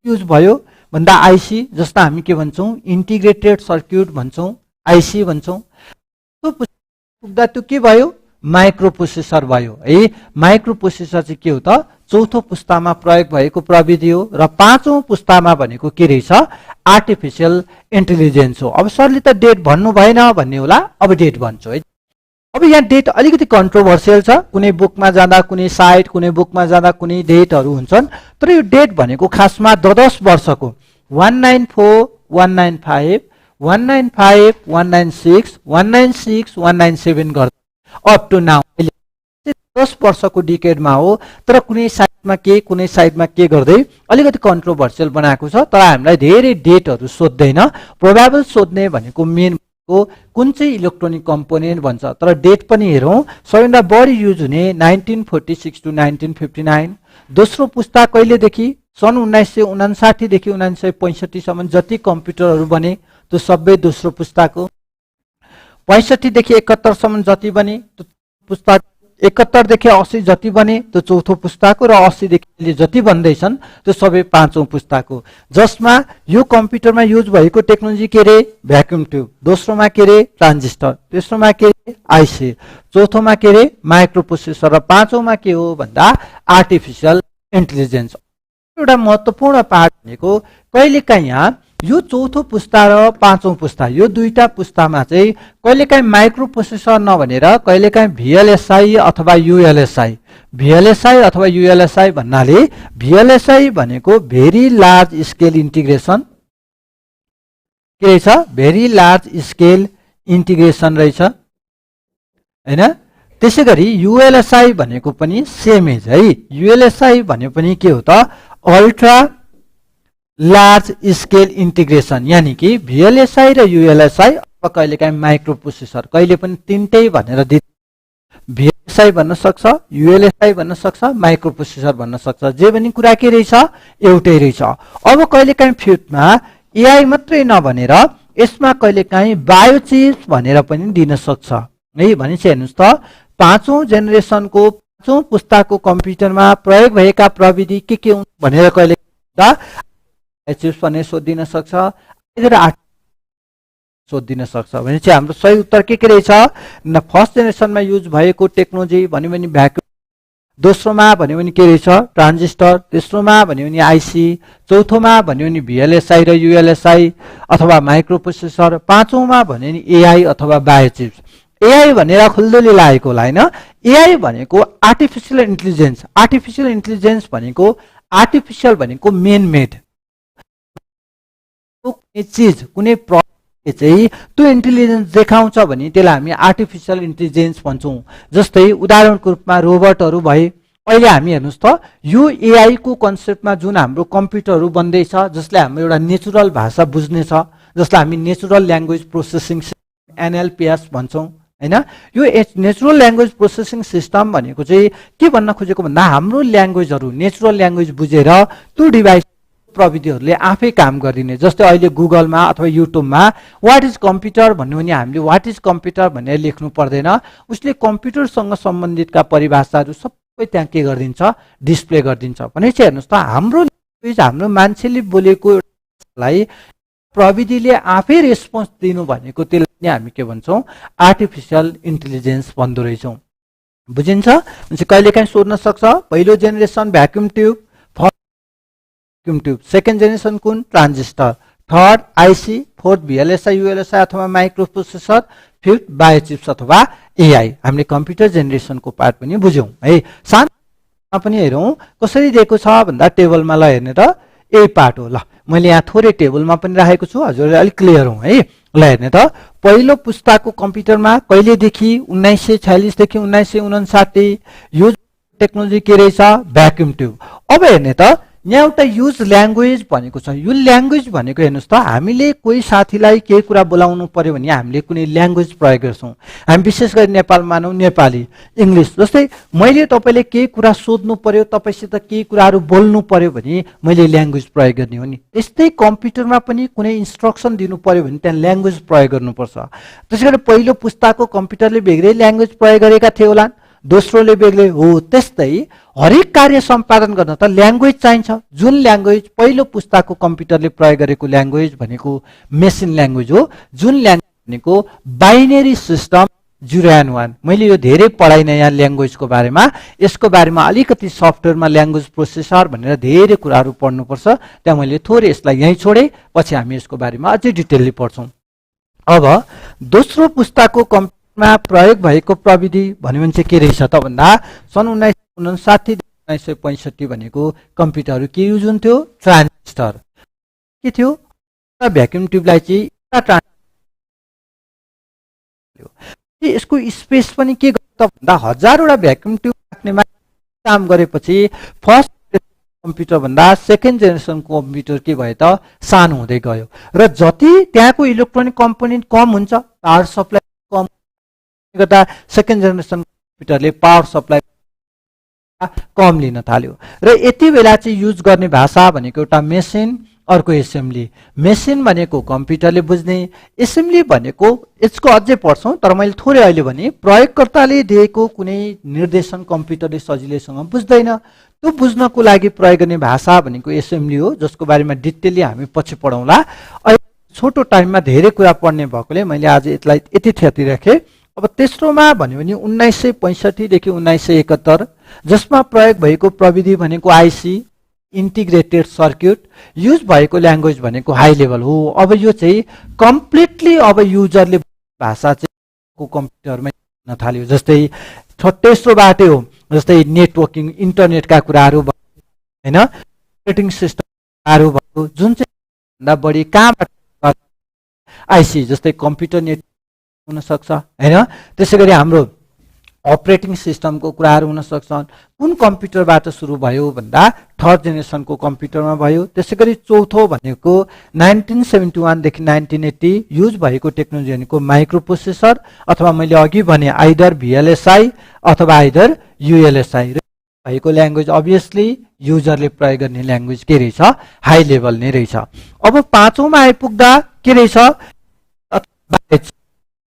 S1: युज भयो भन्दा आईसी जस्ता हामी के भन्छौं इन्टिग्रेटेड सर्किट भन्छौं आईसी भन्छौं त्यो पुग्दा त्यो के भयो माइक्रो प्रोसेसर भयो है माइक्रो प्रोसेसर चाहिँ के हो त चौथो पुस्तामा प्रयोग भएको प्रविधि हो र पाँचौं पुस्तामा भनेको के रहेछ आर्टिफिशियल इन्टेलिजेन्स हो अब सरले त डेट भन्नु भएन भन्ने होला अब डेट भन्छु है अब यहाँ डेट अलिकति कन्ट्रोभर्सियल छ कुनै बुकमा जाँदा कुनै साइट कुनै बुकमा जाँदा कुनै डेटहरु हुन्छन् तर यो डेट भनेको खासमा 10 वर्षको 194 195 195 196 196 197 गर्दा अप टु नाउ 10 वर्षको डिकेडमा हो तर कुनै साइडमा के गर्दै अलिकति कन्ट्रोभर्सियल बनाएको छ तर हामीलाई धेरै डेटहरु सोध्दैन प्रोबेबल सोध्ने भनेको मेन को कुन चाहिँ इलेक्ट्रोनिक कम्पोनेन्ट भन्छ तर डेट पनि हेरौं सबैभन्दा बढी युज हुने 1946 टु 1959 दोस्रो पुस्ता कहिलेदेखि सन् 1959 देखि 1965 सम्म जति कम्प्युटरहरु बने त्यो सबै दोस्रो पुस्ताको 65 देखि 71 सम्म जति बने त्यो पुस्ता 71 देखि 80 जति बने त्यो चौथो पुस्ताको र 80 देखि जति बन्दैछन् त्यो सबै पाँचौं पुस्ताको जसमा यो कम्प्युटरमा युज भएको टेक्नोलोजी के रे भ्याक्युम ट्युब दोस्रोमा के रे ट्रान्जिस्टर तेस्रोमा के रे आईसी चौथोमा के रे माइक्रो प्रोसेसर र पाँचौंमा के हो भन्दा आर्टिफिशियल इन्टेलिजेन्स एउटा महत्त्वपूर्ण पार्ट भनेको कहिलेकाहीँ यहाँ यो चौथो पुस्ता र पाँचौं पुस्ता यो दुईटा पुस्तामा चाहिँ कहिलेकाहीँ माइक्रो प्रोसेसर नभनेर कहिलेकाहीँ VLSI अथवा ULSI भन्नाले VLSI भनेको भेरी लार्ज स्केल इन्टिग्रेसन के रहेछ भेरी लार्ज स्केल इन्टिग्रेसन रहेछ हैन त्यसैगरी ULSI भनेको पनि सेम एज है ULSI भने पनि के हो त अल्ट्रा लार्ज स्केल इन्टिग्रेसन यानी कि VLSI र ULSI अब कहिलेकाहीँ माइक्रो प्रोसेसर कहिले पनि तीनटै भनेर VLSI भन्न सक्छ ULSI भन्न सक्छ माइक्रो प्रोसेसर भन्न सक्छ जे पनि कुरा के रहेछ एउटै रहेछ अब कहिलेकाहीँ फ्युचरमा AI मात्रै नभनेर यसमा कहिलेकाहीँ बायोचिप्स भनेर पनि दिन सक्छ है भनेपछि हेर्नुस् त पाँचौं जेनेरेसनको पाँचौं पुस्ताको कम्प्युटरमा प्रयोग भएका प्रविधि के हुन् भनेर कहिले चिप्स भने सोधिन सक्छ सोधिन सक्छ भनेपछि हाम्रो सही उत्तर के रहेछ फर्स्ट जेनेरेसनमा युज भएको टेक्नोलोजी भन्यो भने भ्याक्युम दोस्रोमा भन्यो भने के रहेछ ट्रान्जिस्टर तेस्रोमा भन्यो भने आईसी चौथोमा भन्यो भने VLSI र ULSI अथवा माइक्रो प्रोसेसर पाँचौंमा भन्यो भने AI अथवा बायोचिप्स AI भनेर खुल्दुली लागेको होला हैन AI भनेको आर्टिफिशियल इन्टेलिजेन्स भनेको आर्टिफिशियल भनेको मेन मेड कुनै चीज कुनै प्रॉब्लम चाहिँ त्यो इन्टेलिजेन्स देखाउँछ भने त्यसलाई हामी आर्टिफिशियल इन्टेलिजेन्स भन्छौं जस्तै उदाहरणको रूपमा रोबोटहरु भए अहिले हामी हेर्नुस् त यो AI को कन्सेप्टमा जुन हाम्रो कम्प्युटरहरु बन्दैछ जसले हाम्रो एउटा नेचुरल भाषा बुझ्ने छ जसलाई हामी नेचुरल ल्याङ्ग्वेज प्रोसेसिङ NLPS भन्छौं हैन यो नेचुरल ल्याङ्ग्वेज प्रोसेसिङ सिस्टम भनेको चाहिँ के भन्न खोजेको भन्दा हाम्रो ल्याङ्ग्वेजहरु नेचुरल ल्याङ्ग्वेज बुझेर त्यो डिभाइस प्रविधिहरुले आफै काम गरिदिने जस्तै अहिले गुगलमा अथवा युट्युबमा व्हाट इज कम्प्युटर भन्नु भने हामीले व्हाट इज कम्प्युटर भनेर लेख्नु पर्दैन उसले कम्प्युटरसँग सम्बन्धितका परिभाषाहरु सबै त्यहाँ के गरिदिन्छ डिस्प्ले गरिदिन्छ भनेपछि हेर्नुस् त हाम्रो ल्याङ्ग्वेज हाम्रो मान्छेले बोलेकोलाई प्रविधिले आफै रेस्पोन्स दिनु भनेको त्यसलाई हामी के भन्छौं आर्टिफिशियल इन्टेलिजेन्स भन्दो रहेछौं बुझिन्छ भने कहिलेकाहीँ सोध्न सक्छ पहिलो generation vacuum tube second generation कुन transistor third IC fourth VLSI ULSI अथवा माइक्रो प्रोसेसर फिफ्थ बायोचिप्स अथवा AI हामीले कम्प्युटर जेनेरेसनको पार्ट पनि बुझ्यौं है साथमा पनि हेरौं कसरी दिएको छ भन्दा टेबलमा ल हेर्ने त ए पार्ट हो ल मैले यहाँ थोरै टेबलमा पनि राखेको छु हजुरले अलि क्लियर हौ है ल हेर्ने त पहिलो पुस्ताको कम्प्युटरमा कहिलेदेखि 1946 देखि 1959 युज टेक्नोलोजी के रहेछ भ्याक्युम ट्युब अब हेर्ने त यहाँ एउटा युज ल्याङ्ग्वेज भनेको छ। यो ल्याङ्ग्वेज भनेको हेर्नुहोस् त, हामीले कोही साथीलाई केही कुरा बोलाउनु पर्यो भने हामीले कुनै ल्याङ्ग्वेज प्रयोग गर्छौँ। हामी विशेष गरी नेपालमा मानौँ नेपाली, इङ्ग्लिस। जस्तै मैले तपाईँले केही कुरा सोध्नु पर्यो, तपाईँसित केही कुराहरू बोल्नु पर्यो भने मैले ल्याङ्ग्वेज प्रयोग गर्ने हो नि। यस्तै कम्प्युटरमा पनि कुनै इन्स्ट्रक्सन दिनु पर्यो भने त्यहाँ ल्याङ्ग्वेज प्रयोग गर्नुपर्छ। त्यसै गरी पहिलो पुस्ताको कम्प्युटरले बेग्लै ल्याङ्ग्वेज प्रयोग गरेका थिए होला, दोस्रोले बेग्लै हो। त्यस्तै हरेक कार्य सम्पादन गर्न त ल्याङ्ग्वेज चाहिन्छ। जुन ल्याङ्ग्वेज पहिलो पुस्ताको कम्प्युटरले प्रयोग गरेको ल्याङ्ग्वेज भनेको मेसिन ल्याङ्ग्वेज हो। जुन ल्याङ्ग्वेज भनेको बाइनेरी सिस्टम 0 and 1। मैले यो धेरै पढाइनँ यहाँ ल्याङ्ग्वेजको बारेमा। यसको बारेमा अलिकति सफ्टवेयरमा ल्याङ्ग्वेज प्रोसेसर भनेर धेरै कुराहरू पढ्नुपर्छ। त्यहाँ मैले थोरै यसलाई यहीँ छोडेँ, पछि हामी यसको बारेमा अझै डिटेलली पढ्छौँ। अब दोस्रो पुस्ताको कम्प्युटरमा प्रयोग भएको प्रविधि भन्यो भने चाहिँ के रहेछ त भन्दा सन् 1959 देखि 1965 भनेको कम्प्युटरहरू के युज हुन्थ्यो? ट्रान्जिस्टर के थियो? भ्याक्युम ट्युबलाई चाहिँ यसको स्पेस पनि के गर्छ भन्दा 1000वटा भ्याक्युम ट्युब राख्नेमा काम गरेपछि फर्स्ट कम्प्युटर भन्दा सेकेन्ड जेनेरेसन कम्प्युटर के भयो त सानो हुँदै गयो। र जति त्यहाँको इलेक्ट्रोनिक कम्पोनेन्ट कम हुन्छ, पावर सप्लाई कम गर्दा सेकेन्ड जेनेरेसन कम्प्युटरले पावर सप्लाई कम लिन थाल्यो। र यति बेला चाहिँ युज गर्ने भाषा भनेको एउटा मेसिन, अर्को एसेम्ब्ली। मेसिन भनेको कम्प्युटरले बुझ्ने, एसेम्ब्ली भनेको यसको अझै पढ्छौँ तर मैले थोरै अहिले भने प्रयोगकर्ताले दिएको कुनै निर्देशन कम्प्युटरले सजिलैसँग बुझ्दैन। त्यो बुझ्नको लागि प्रयोग गर्ने भाषा भनेको एसेम्ब्ली हो, जसको बारेमा डिटेलली हामी पछि पढौँला। अहिले छोटो टाइममा धेरै कुरा पढ्ने भएकोले मैले आज यसलाई यति थ्याति राखेँ। अब तेस्रोमा भन्यो भने 1965 देखि 1971 जसमा प्रयोग भएको प्रविधि भनेको आइसी, इन्टिग्रेटेड सर्क्युट। युज भएको ल्याङ्ग्वेज भनेको हाई लेभल हो। अब यो चाहिँ कम्प्लिटली अब युजरले भाषा चाहिँ कम्प्युटरमै हुन थाल्यो। जस्तै तेस्रोबाटै हो, जस्तै नेटवर्किङ, इन्टरनेटका कुराहरू होइन, अपरेटिङ सिस्टमहरू भयो, जुन चाहिँ भन्दा बढी कहाँबाट आइसी जस्तै कम्प्युटर नेट हुनसक्छ होइन। त्यसै गरी हाम्रो अपरेटिङ सिस्टमको कुराहरू हुन सक्छन्। कुन कम्प्युटरबाट सुरु भयो भन्दा थर्ड जेनेरेसनको कम्प्युटरमा भयो। त्यसै गरी चौथो भनेको 1971 देखि 1980 युज भएको टेक्नोलोजी भनेको माइक्रो प्रोसेसर, अथवा मैले अघि भने आइदर भिएलएसआई अथवा आइदर युएलएसआई भएको ल्याङ्ग्वेज। अभियसली युजरले प्रयोग गर्ने ल्याङ्ग्वेज के रहेछ? हाई लेभल नै रहेछ। अब पाँचौँमा आइपुग्दा के रहेछ?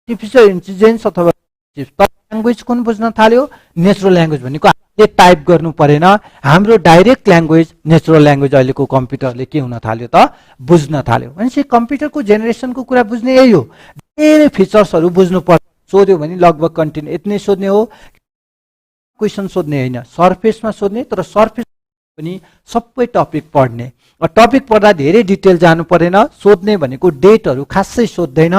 S1: आर्टिफिसियल इन्टेलिजेन्स अथवा ल्याङ्ग्वेज कुन बुझ्न थाल्यो? नेचुरल ल्याङ्ग्वेज भनेको हामीले टाइप गर्नु परेन, हाम्रो डाइरेक्ट ल्याङ्ग्वेज नेचुरल ल्याङ्ग्वेज अहिलेको कम्प्युटरले के हुन थाल्यो त? बुझ्न थाल्यो। भनेपछि कम्प्युटरको जेनेरेसनको कुरा बुझ्ने यही हो। धेरै फिचर्सहरू बुझ्नु पर्छ। सोध्यो भने लगभग कन्टेन्ट यति नै सोध्ने हो, क्वेसन सोध्ने होइन, सर्फेसमा सोध्ने। तर सर्फेस पनि सबै टपिक पढ्ने। टपिक पढ्दा धेरै डिटेल जानु परेन। सोध्ने भनेको डेटहरू खासै सोध्दैन।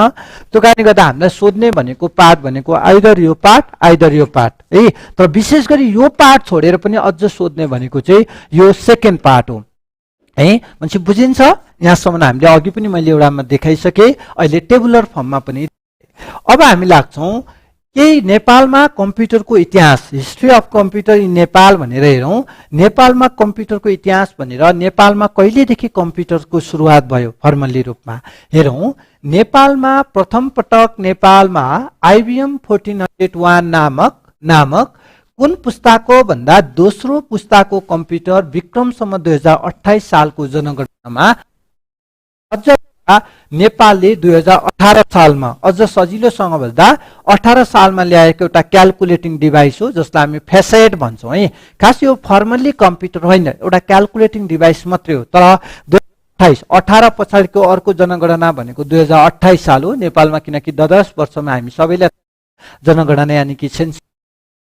S1: त्यो कारणले गर्दा हामीलाई सोध्ने भनेको पार्ट भनेको आइदर यो पार्ट आइदर यो पार्ट है। तर विशेष गरी यो पार्ट छोडेर पनि अझ सोध्ने भनेको चाहिँ यो सेकेन्ड पार्ट हो है। मान्छे बुझिन्छ यहाँसम्म हामीले अघि पनि मैले एउटामा देखाइसकेँ, अहिले टेबुलर फर्ममा पनि। अब हामी लाग्छौँ केही नेपालमा कम्प्युटरको इतिहास, history of computer in Nepal भनेर हेरौँ। नेपालमा कम्प्युटरको इतिहास भनेर नेपालमा कहिलेदेखि कम्प्युटरको सुरुवात भयो फर्मल्ली रूपमा हेरौँ। नेपालमा प्रथम पटक नेपालमा आइबिएम 1401 नामक कुन पुस्ताको भन्दा दोस्रो पुस्ताको कम्प्युटर विक्रमसम्म 2028 सालको जनगणनामा अझ नेपालले 2018 सालमा अझ सजिलोसँग भन्दा 18 सालमा ल्याएको एउटा क्यालकुलेटिङ डिभाइस हो जसलाई हामी फेसेट भन्छौँ है। खास यो फर्मल्ली कम्प्युटर होइन, एउटा क्यालकुलेटिङ डिभाइस मात्रै हो। तर 2018 पछाडिको अर्को जनगणना भनेको 2028 साल हो नेपालमा, किनकि 10 वर्षमा हामी सबैलाई जनगणना यानि कि सेन्सस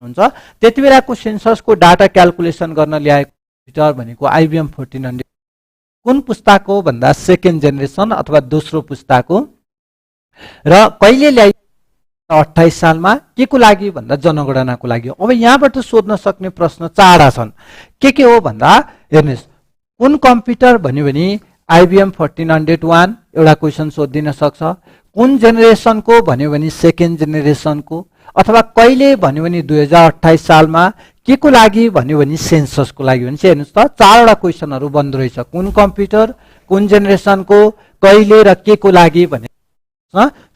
S1: हुन्छ। त्यति बेलाको सेन्ससको डाटा क्यालकुलेसन गर्न ल्याएको कम्प्युटर भनेको आइबिएम 1400 कुन पुस्ताको भन्दा सेकेन्ड जेनेरेसन अथवा दोस्रो पुस्ताको। र कहिले ल्याइ 28 सालमा के को लागि भन्दा जनगणनाको लागि। अब यहाँबाट सोध्न सक्ने प्रश्न 4 छन्। के हो भन्दा हेर्नुहोस्, कुन कम्प्युटर भन्यो भने आइबिएम 1401 एउटा क्वेसन सोधिदिन सक्छ। कुन जेनेरेसनको भन्यो भने सेकेन्ड जेनेरेसनको, अथवा कहिले भन्यो भने 2028 सालमा। के को लागि भन्यो भने सेन्ससको लागि भने चाहिँ हेर्नुस् त चारवटा क्वेशनहरु बन्द रहेछ कुन कम्प्युटर कुन जेनेरेसनको कहिले र के को लागि भने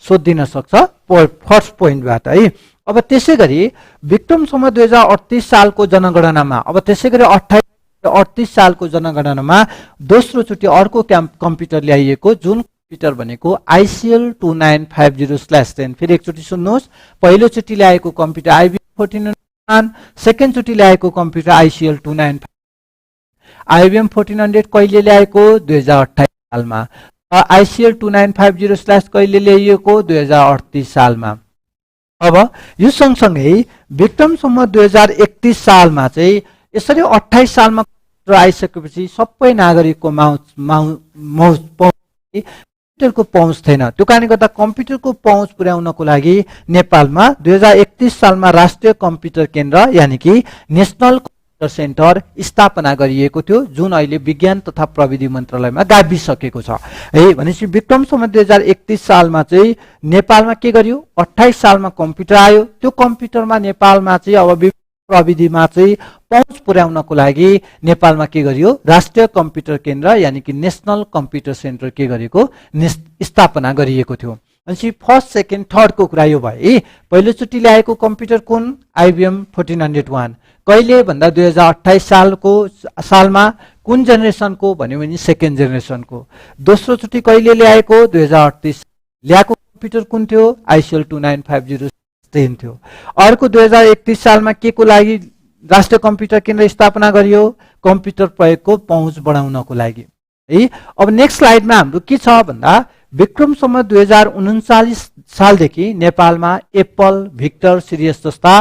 S1: सोधिन सक्छ फर्स्ट पोइन्टबाट है अब त्यसैगरी विक्रमसम्म 2038 सालको जनगणनामा अब त्यसैगरी 38 सालको जनगणनामा दोस्रो चोटी अर्को कम्प्युटर ल्याइएको जुन कम्प्युटर भनेको ICL 2950/10 फेरि एकचोटी सुन्नुहोस् पहिलो चोटी ल्याएको कम्प्युटर IBM 1400 सेकेन्ड चोटी ल्याएको कम्प्युटर ICL 2950 IBM 1400 कहिले ल्याएको 2028 सालमा ICL 2950/ कहिले ल्याइएको 2038 सालमा अब यो सँगसँगै विक्रमसम्म 2031 सालमा चाहिँ यसरी 28 सालमा आइसकेपछि सबै नागरिकको कम्प्युटरको पहुँच थिएन त्यो कारणले गर्दा कम्प्युटरको पहुँच पुर्याउनको लागि नेपालमा 2031 सालमा राष्ट्रिय कम्प्युटर केन्द्र यानि कि नेशनल कम्प्युटर सेन्टर स्थापना गरिएको थियो जुन अहिले विज्ञान तथा प्रविधि मन्त्रालयमा गाभिसकेको छ है भनेपछि विक्रमसम्म 2031 सालमा चाहिँ नेपालमा के गर्यो 28 सालमा कम्प्युटर आयो त्यो कम्प्युटरमा नेपालमा चाहिँ अब प्रविधिमा चाहिँ पहुँच पुर्याउनको लागि नेपालमा के गरियो राष्ट्रिय कम्प्युटर केन्द्र यानि कि नेशनल कम्प्युटर सेन्टर के गरेको स्थापना गरिएको थियो भनेपछि फर्स्ट सेकेन्ड थर्डको कुरा यो भयो है पहिलोचोटि ल्याएको कम्प्युटर कुन IBM 1401 कहिले भन्दा 2028 सालमा कुन जेनेरेसनको भन्यो भने सेकेन्ड जेनेरेसनको दोस्रो चोटि कहिले ल्याएको 2038 ल्याएको कम्प्युटर कुन थियो ICL 2950 थियो अर्को 2031 सालमा के को लागि राष्ट्रिय कम्प्युटर केन्द्र स्थापना गरियो कम्प्युटर प्रयोगको पहुँच बढाउनको लागि है अब नेक्स्ट स्लाइडमा हाम्रो के छ भन्दा विक्रमसम्म 2039 सालदेखि नेपालमा एप्पल भिक्टर सिरियस जस्ता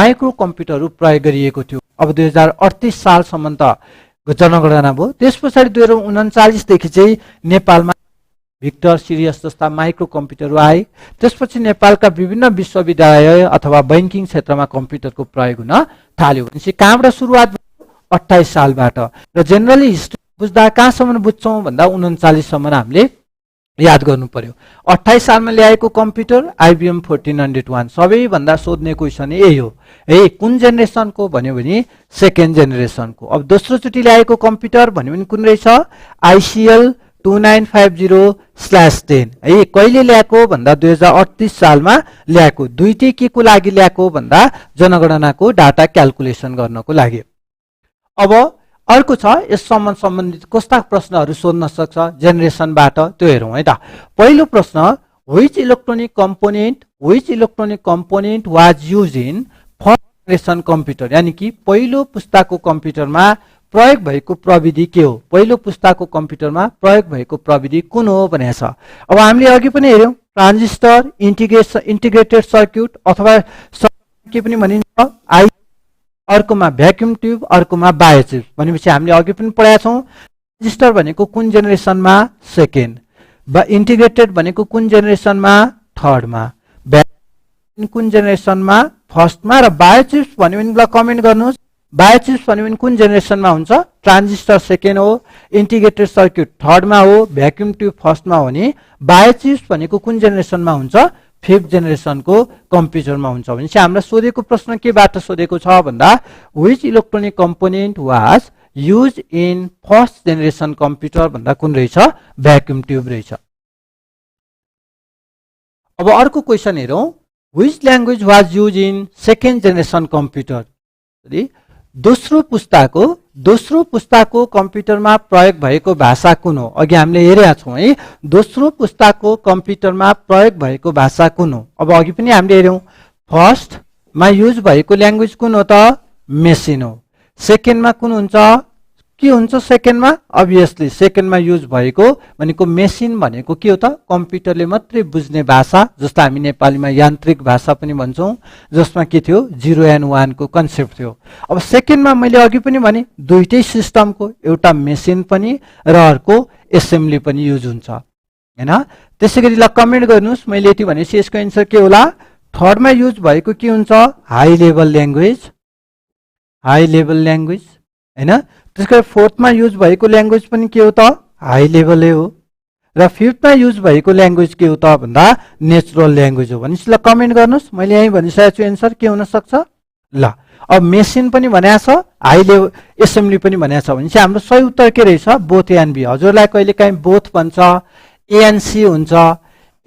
S1: माइक्रो कम्प्युटरहरू प्रयोग गरिएको थियो अब 2038 सालसम्म त जनगणना भयो त्यस पछाडि 2039 देखि चाहिँ नेपालमा भिक्टर सिरियस जस्ता माइक्रो कम्प्युटरहरू आए त्यसपछि नेपालका विभिन्न विश्वविद्यालय अथवा बैंकिङ क्षेत्रमा कम्प्युटरको प्रयोग हुन थाल्यो भनेपछि कहाँबाट सुरुवात भयो 28 सालबाट र जेनरली हिस्ट्री बुझ्दा कहाँसम्म बुझ्छौँ भन्दा 39 सम्म हामीले याद गर्नु पर्यो 28 सालमा ल्याएको कम्प्युटर IBM 1401 सबैभन्दा सोध्ने क्वेसन यही हो है कुन जेनेरेसनको भन्यो भने सेकेन्ड जेनेरेसनको अब दोस्रो चोटि ल्याएको कम्प्युटर भन्यो भने कुन रहेछ ICL 2950/10 है कहिले ल्याएको भन्दा 2038 सालमा ल्याएको दुईटै के को लागि ल्याएको भन्दा जनगणनाको डाटा क्याल्कुलेसन गर्नको लागि अब अर्को छ यससँग सम्बन्धित कस्ता प्रश्नहरू सोध्न सक्छ जेनेरेसनबाट त्यो हेरौँ है त पहिलो प्रश्न which electronic component was use in first generation computer यानि कि पहिलो पुस्ताको कम्प्युटरमा प्रयोग भएको प्रविधि के हो पहिलो पुस्ताको कम्प्युटरमा प्रयोग भएको प्रविधि कुन हो भनेको छ अब हामीले अघि पनि हेर्यौं ट्रान्जिस्टर इन्टिग्रेटेड सर्क्युट अथवा के पनि भनिन्छ अर्कोमा भ्याक्युम ट्युब अर्कोमा बायोचिप भनेपछि हामीले अघि पनि पढाएका छौं ट्रान्जिस्टर भनेको कुन जेनेरेसनमा सेकेन्ड इन्टिग्रेटेड भनेको कुन जेनेरेसनमा थर्डमा भ्याक्युम कुन जेनेरेसनमा फर्स्टमा र बायोचिप्स भन्यो भने कमेन्ट गर्नुहोस् बायोचिप्स भन्यो भने कुन जेनेरेसनमा हुन्छ ट्रान्जिस्टर सेकेन्ड हो इन्टिग्रेटेड सर्क्युट थर्डमा हो भ्याक्युम ट्युब फर्स्टमा हो भने बायोचिप्स भनेको कुन जेनेरेसनमा हुन्छ फिफ्थ जेनेरेसनको कम्प्युटरमा हुन्छ भनेपछि हामीलाई सोधेको प्रश्न केबाट सोधेको छ भन्दा which electronic component was use in first generation computer भन्दा कुन रहेछ भ्याक्युम ट्युब रहेछ अब अर्को क्वेशन हेरौं which language was use in second generation computer दोस्रो पुस्ताको कम्प्युटरमा प्रयोग भएको भाषा कुन हो अघि हामीले हेरेका छौं है दोस्रो पुस्ताको कम्प्युटरमा प्रयोग भएको भाषा कुन हो अब अघि पनि हामीले हेर्यौं फर्स्टमा युज भएको ल्याङ्ग्वेज कुन हो त मेसिन हो सेकेन्डमा कुन हुन्छ के हुन्छ सेकेन्डमा अभियसली सेकेन्डमा युज भएको भनेको मेसिन भनेको के हो त कम्प्युटरले मात्रै बुझ्ने भाषा जस्तो हामी नेपालीमा यान्त्रिक भाषा पनि भन्छौं जसमा के थियो 0 एन्ड 1 को कन्सेप्ट थियो अब सेकेन्डमा मैले अघि पनि भने दुईटै सिस्टमको एउटा मेसिन पनि र अर्को एसेम्बली पनि युज हुन्छ हैन त्यसैगरी ल कमेन्ट गर्नुस् मैले यति भनेपछि यसको आन्सर के होला थर्डमा युज भएको के हुन्छ हाई लेभल ल्याङ्ग्वेज हैन त्यसको फोर्थमा युज भएको ल्याङ्ग्वेज पनि के हो त हाई लेभलै हो र फिफ्थमा युज भएको ल्याङ्ग्वेज के हो त भन्दा नेचुरल ल्याङ्ग्वेज हो भनेपछि ल कमेन्ट गर्नुस् मैले यही भनिसकेको छु आन्सर के हुन सक्छ ल अब मेसिन पनि भनेको छ, हाई लेभल एसेम्ब्ली पनि भनेको छ भनेपछि हाम्रो सही उत्तर के रहेछ? Both A and B. हजुरलाई कहिलेकाहीँ बोथ भन्छ, एएनसी हुन्छ,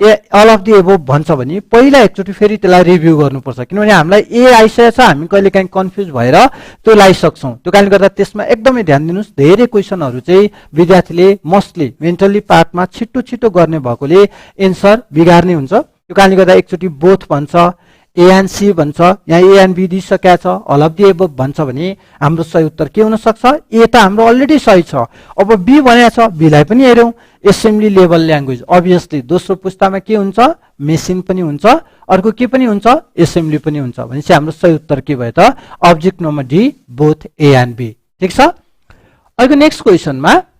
S1: अल अफ दि एबोभ भन्छ भने पहिला एकचोटि फेरि त्यसलाई रिभ्यू गर्नुपर्छ, किनभने हामीलाई ए आइसकेको छ, हामी कहिलेकाहीँ कन्फ्युज भएर त्यो लाइसक्छौँ। त्यो कारणले गर्दा त्यसमा एकदमै ध्यान दिनुहोस्। धेरै क्वेसनहरू चाहिँ विद्यार्थीले मोस्टली मेन्टली पार्टमा छिटो छिटो गर्ने भएकोले एन्सर बिगार्ने हुन्छ। त्यो कारणले गर्दा एकचोटि बोथ भन्छ, एएनसी भन्छ, यहाँ ए एन्ड बी दिइसकेको छ, अल अफ दि एबोभ भन्छ भने हाम्रो सही उत्तर के हुन सक्छ? ए त हाम्रो अलरेडी सही छ। अब बी भनेको छ, बीलाई पनि हेरौँ, एसेम्ब्ली लेभल ल्याङ्ग्वेज। अभियसली दोस्रो पुस्तामा के हुन्छ? मेसिन पनि हुन्छ, अर्को के पनि हुन्छ? एसेम्ब्ली पनि हुन्छ। भनेपछि हाम्रो सही उत्तर के भयो त? Object number D, both A and B. ठिक छ। अर्को नेक्स्ट क्वेसनमा,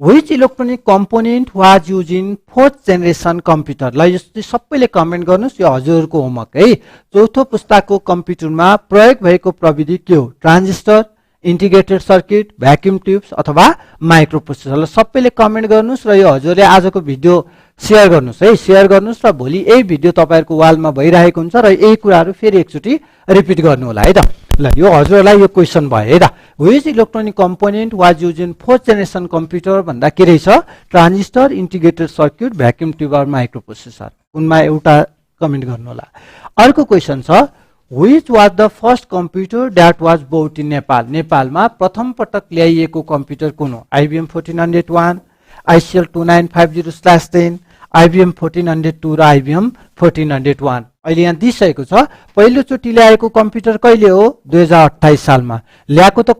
S1: Which electronic component was used in 4th generation computer? ल यो सबैले कमेन्ट गर्नुस्, यो हजुरको होमवर्क है। चौथो पुस्ताको कम्प्युटरमा प्रयोग भएको प्रविधि के हो? Transistor, integrated circuit, vacuum tubes अथवा माइक्रो प्रोसेसर। ल सबैले कमेन्ट गर्नुस् र यो हजुरले आजको भिडियो सेयर गर्नुस् है, सेयर गर्नुस् र भोलि यही भिडियो तपाईहरुको वालमा भइरहेको हुन्छ र यही कुराहरु फेरि एकचोटि रिपिट गर्नु होला है त। ल यो हजुरलाई यो क्वेशन भयो है त। Which electronic component was used in 4th generation computer भन्दा के रहेछ? Transistor, integrated circuit, vacuum tube र माइक्रो प्रोसेसर। कुनमा एउटा कमेन्ट गर्नु होला। अर्को क्वेशन छ, Which was the first computer that was bought in Nepal? नेपालमा प्रथम पटक ल्याइएको कम्प्युटर कुन हो? IBM 1401, ICL 2950/10, IBM 1402 र IBM 1401। अहिले यहाँ दिइसकेको छ। पहिलो चोटि ल्याएको कम्प्युटर कहिले हो? 2028 सालमा। ल्याएको त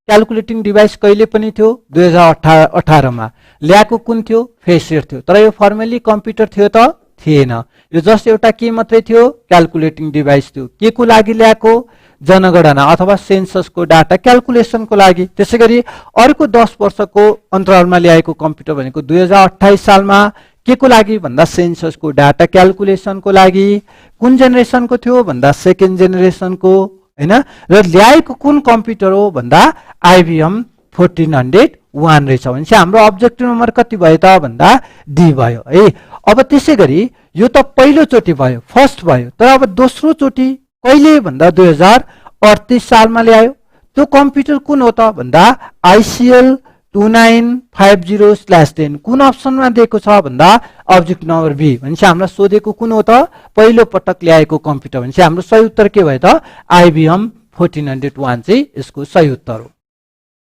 S1: क्याल्कुलेटिङ डिभाइस कहिले पनि थियो? 2018 मा। ल्याएको कुन थियो? फेसियर थियो। तर यो फर्मली कम्प्युटर थियो त थिएन। यो जस्ट एउटा के मात्रै थियो? क्याल्कुलेटिङ डिभाइस थियो। के को लागि ल्याएको? जनगणना अथवा सेन्ससको डाटा क्याल्कुलेसनको लागि। त्यसैगरी अर्को 10 वर्षको अन्तरालमा ल्याएको कम्प्युटर भनेको 2028 सालमा। के को लागि भन्दा सेन्ससको डाटा क्याल्कुलेसनको लागि। कुन जेनेरेसनको थियो भन्दा सेकेन्ड जेनेरेसनको, हैन। र ल्याएको कुन कम्प्युटर हो भन्दा IBM 1401 रहेछ। भनेपछि हाम्रो अब्जेक्टिभ नम्बर कति भयो त भन्दा डी भयो है। अब त्यसैगरी यो त पहिलो चोटि भयो, फर्स्ट भयो। तर अब दोस्रो चोटि कहिले भन्दा 2038 सालमा ल्यायो। त्यो कम्प्युटर कुन हो त भन्दा ICL 2950/10। कुन अप्सनमा दिएको छ भन्दा अब्जेक्ट नम्बर बी। भनेपछि हामीलाई सोधेको कुन हो त? पहिलो पटक ल्याएको कम्प्युटर। भनेपछि हाम्रो सही उत्तर के भयो त? IBM 1401 चाहिँ यसको सही उत्तर हो।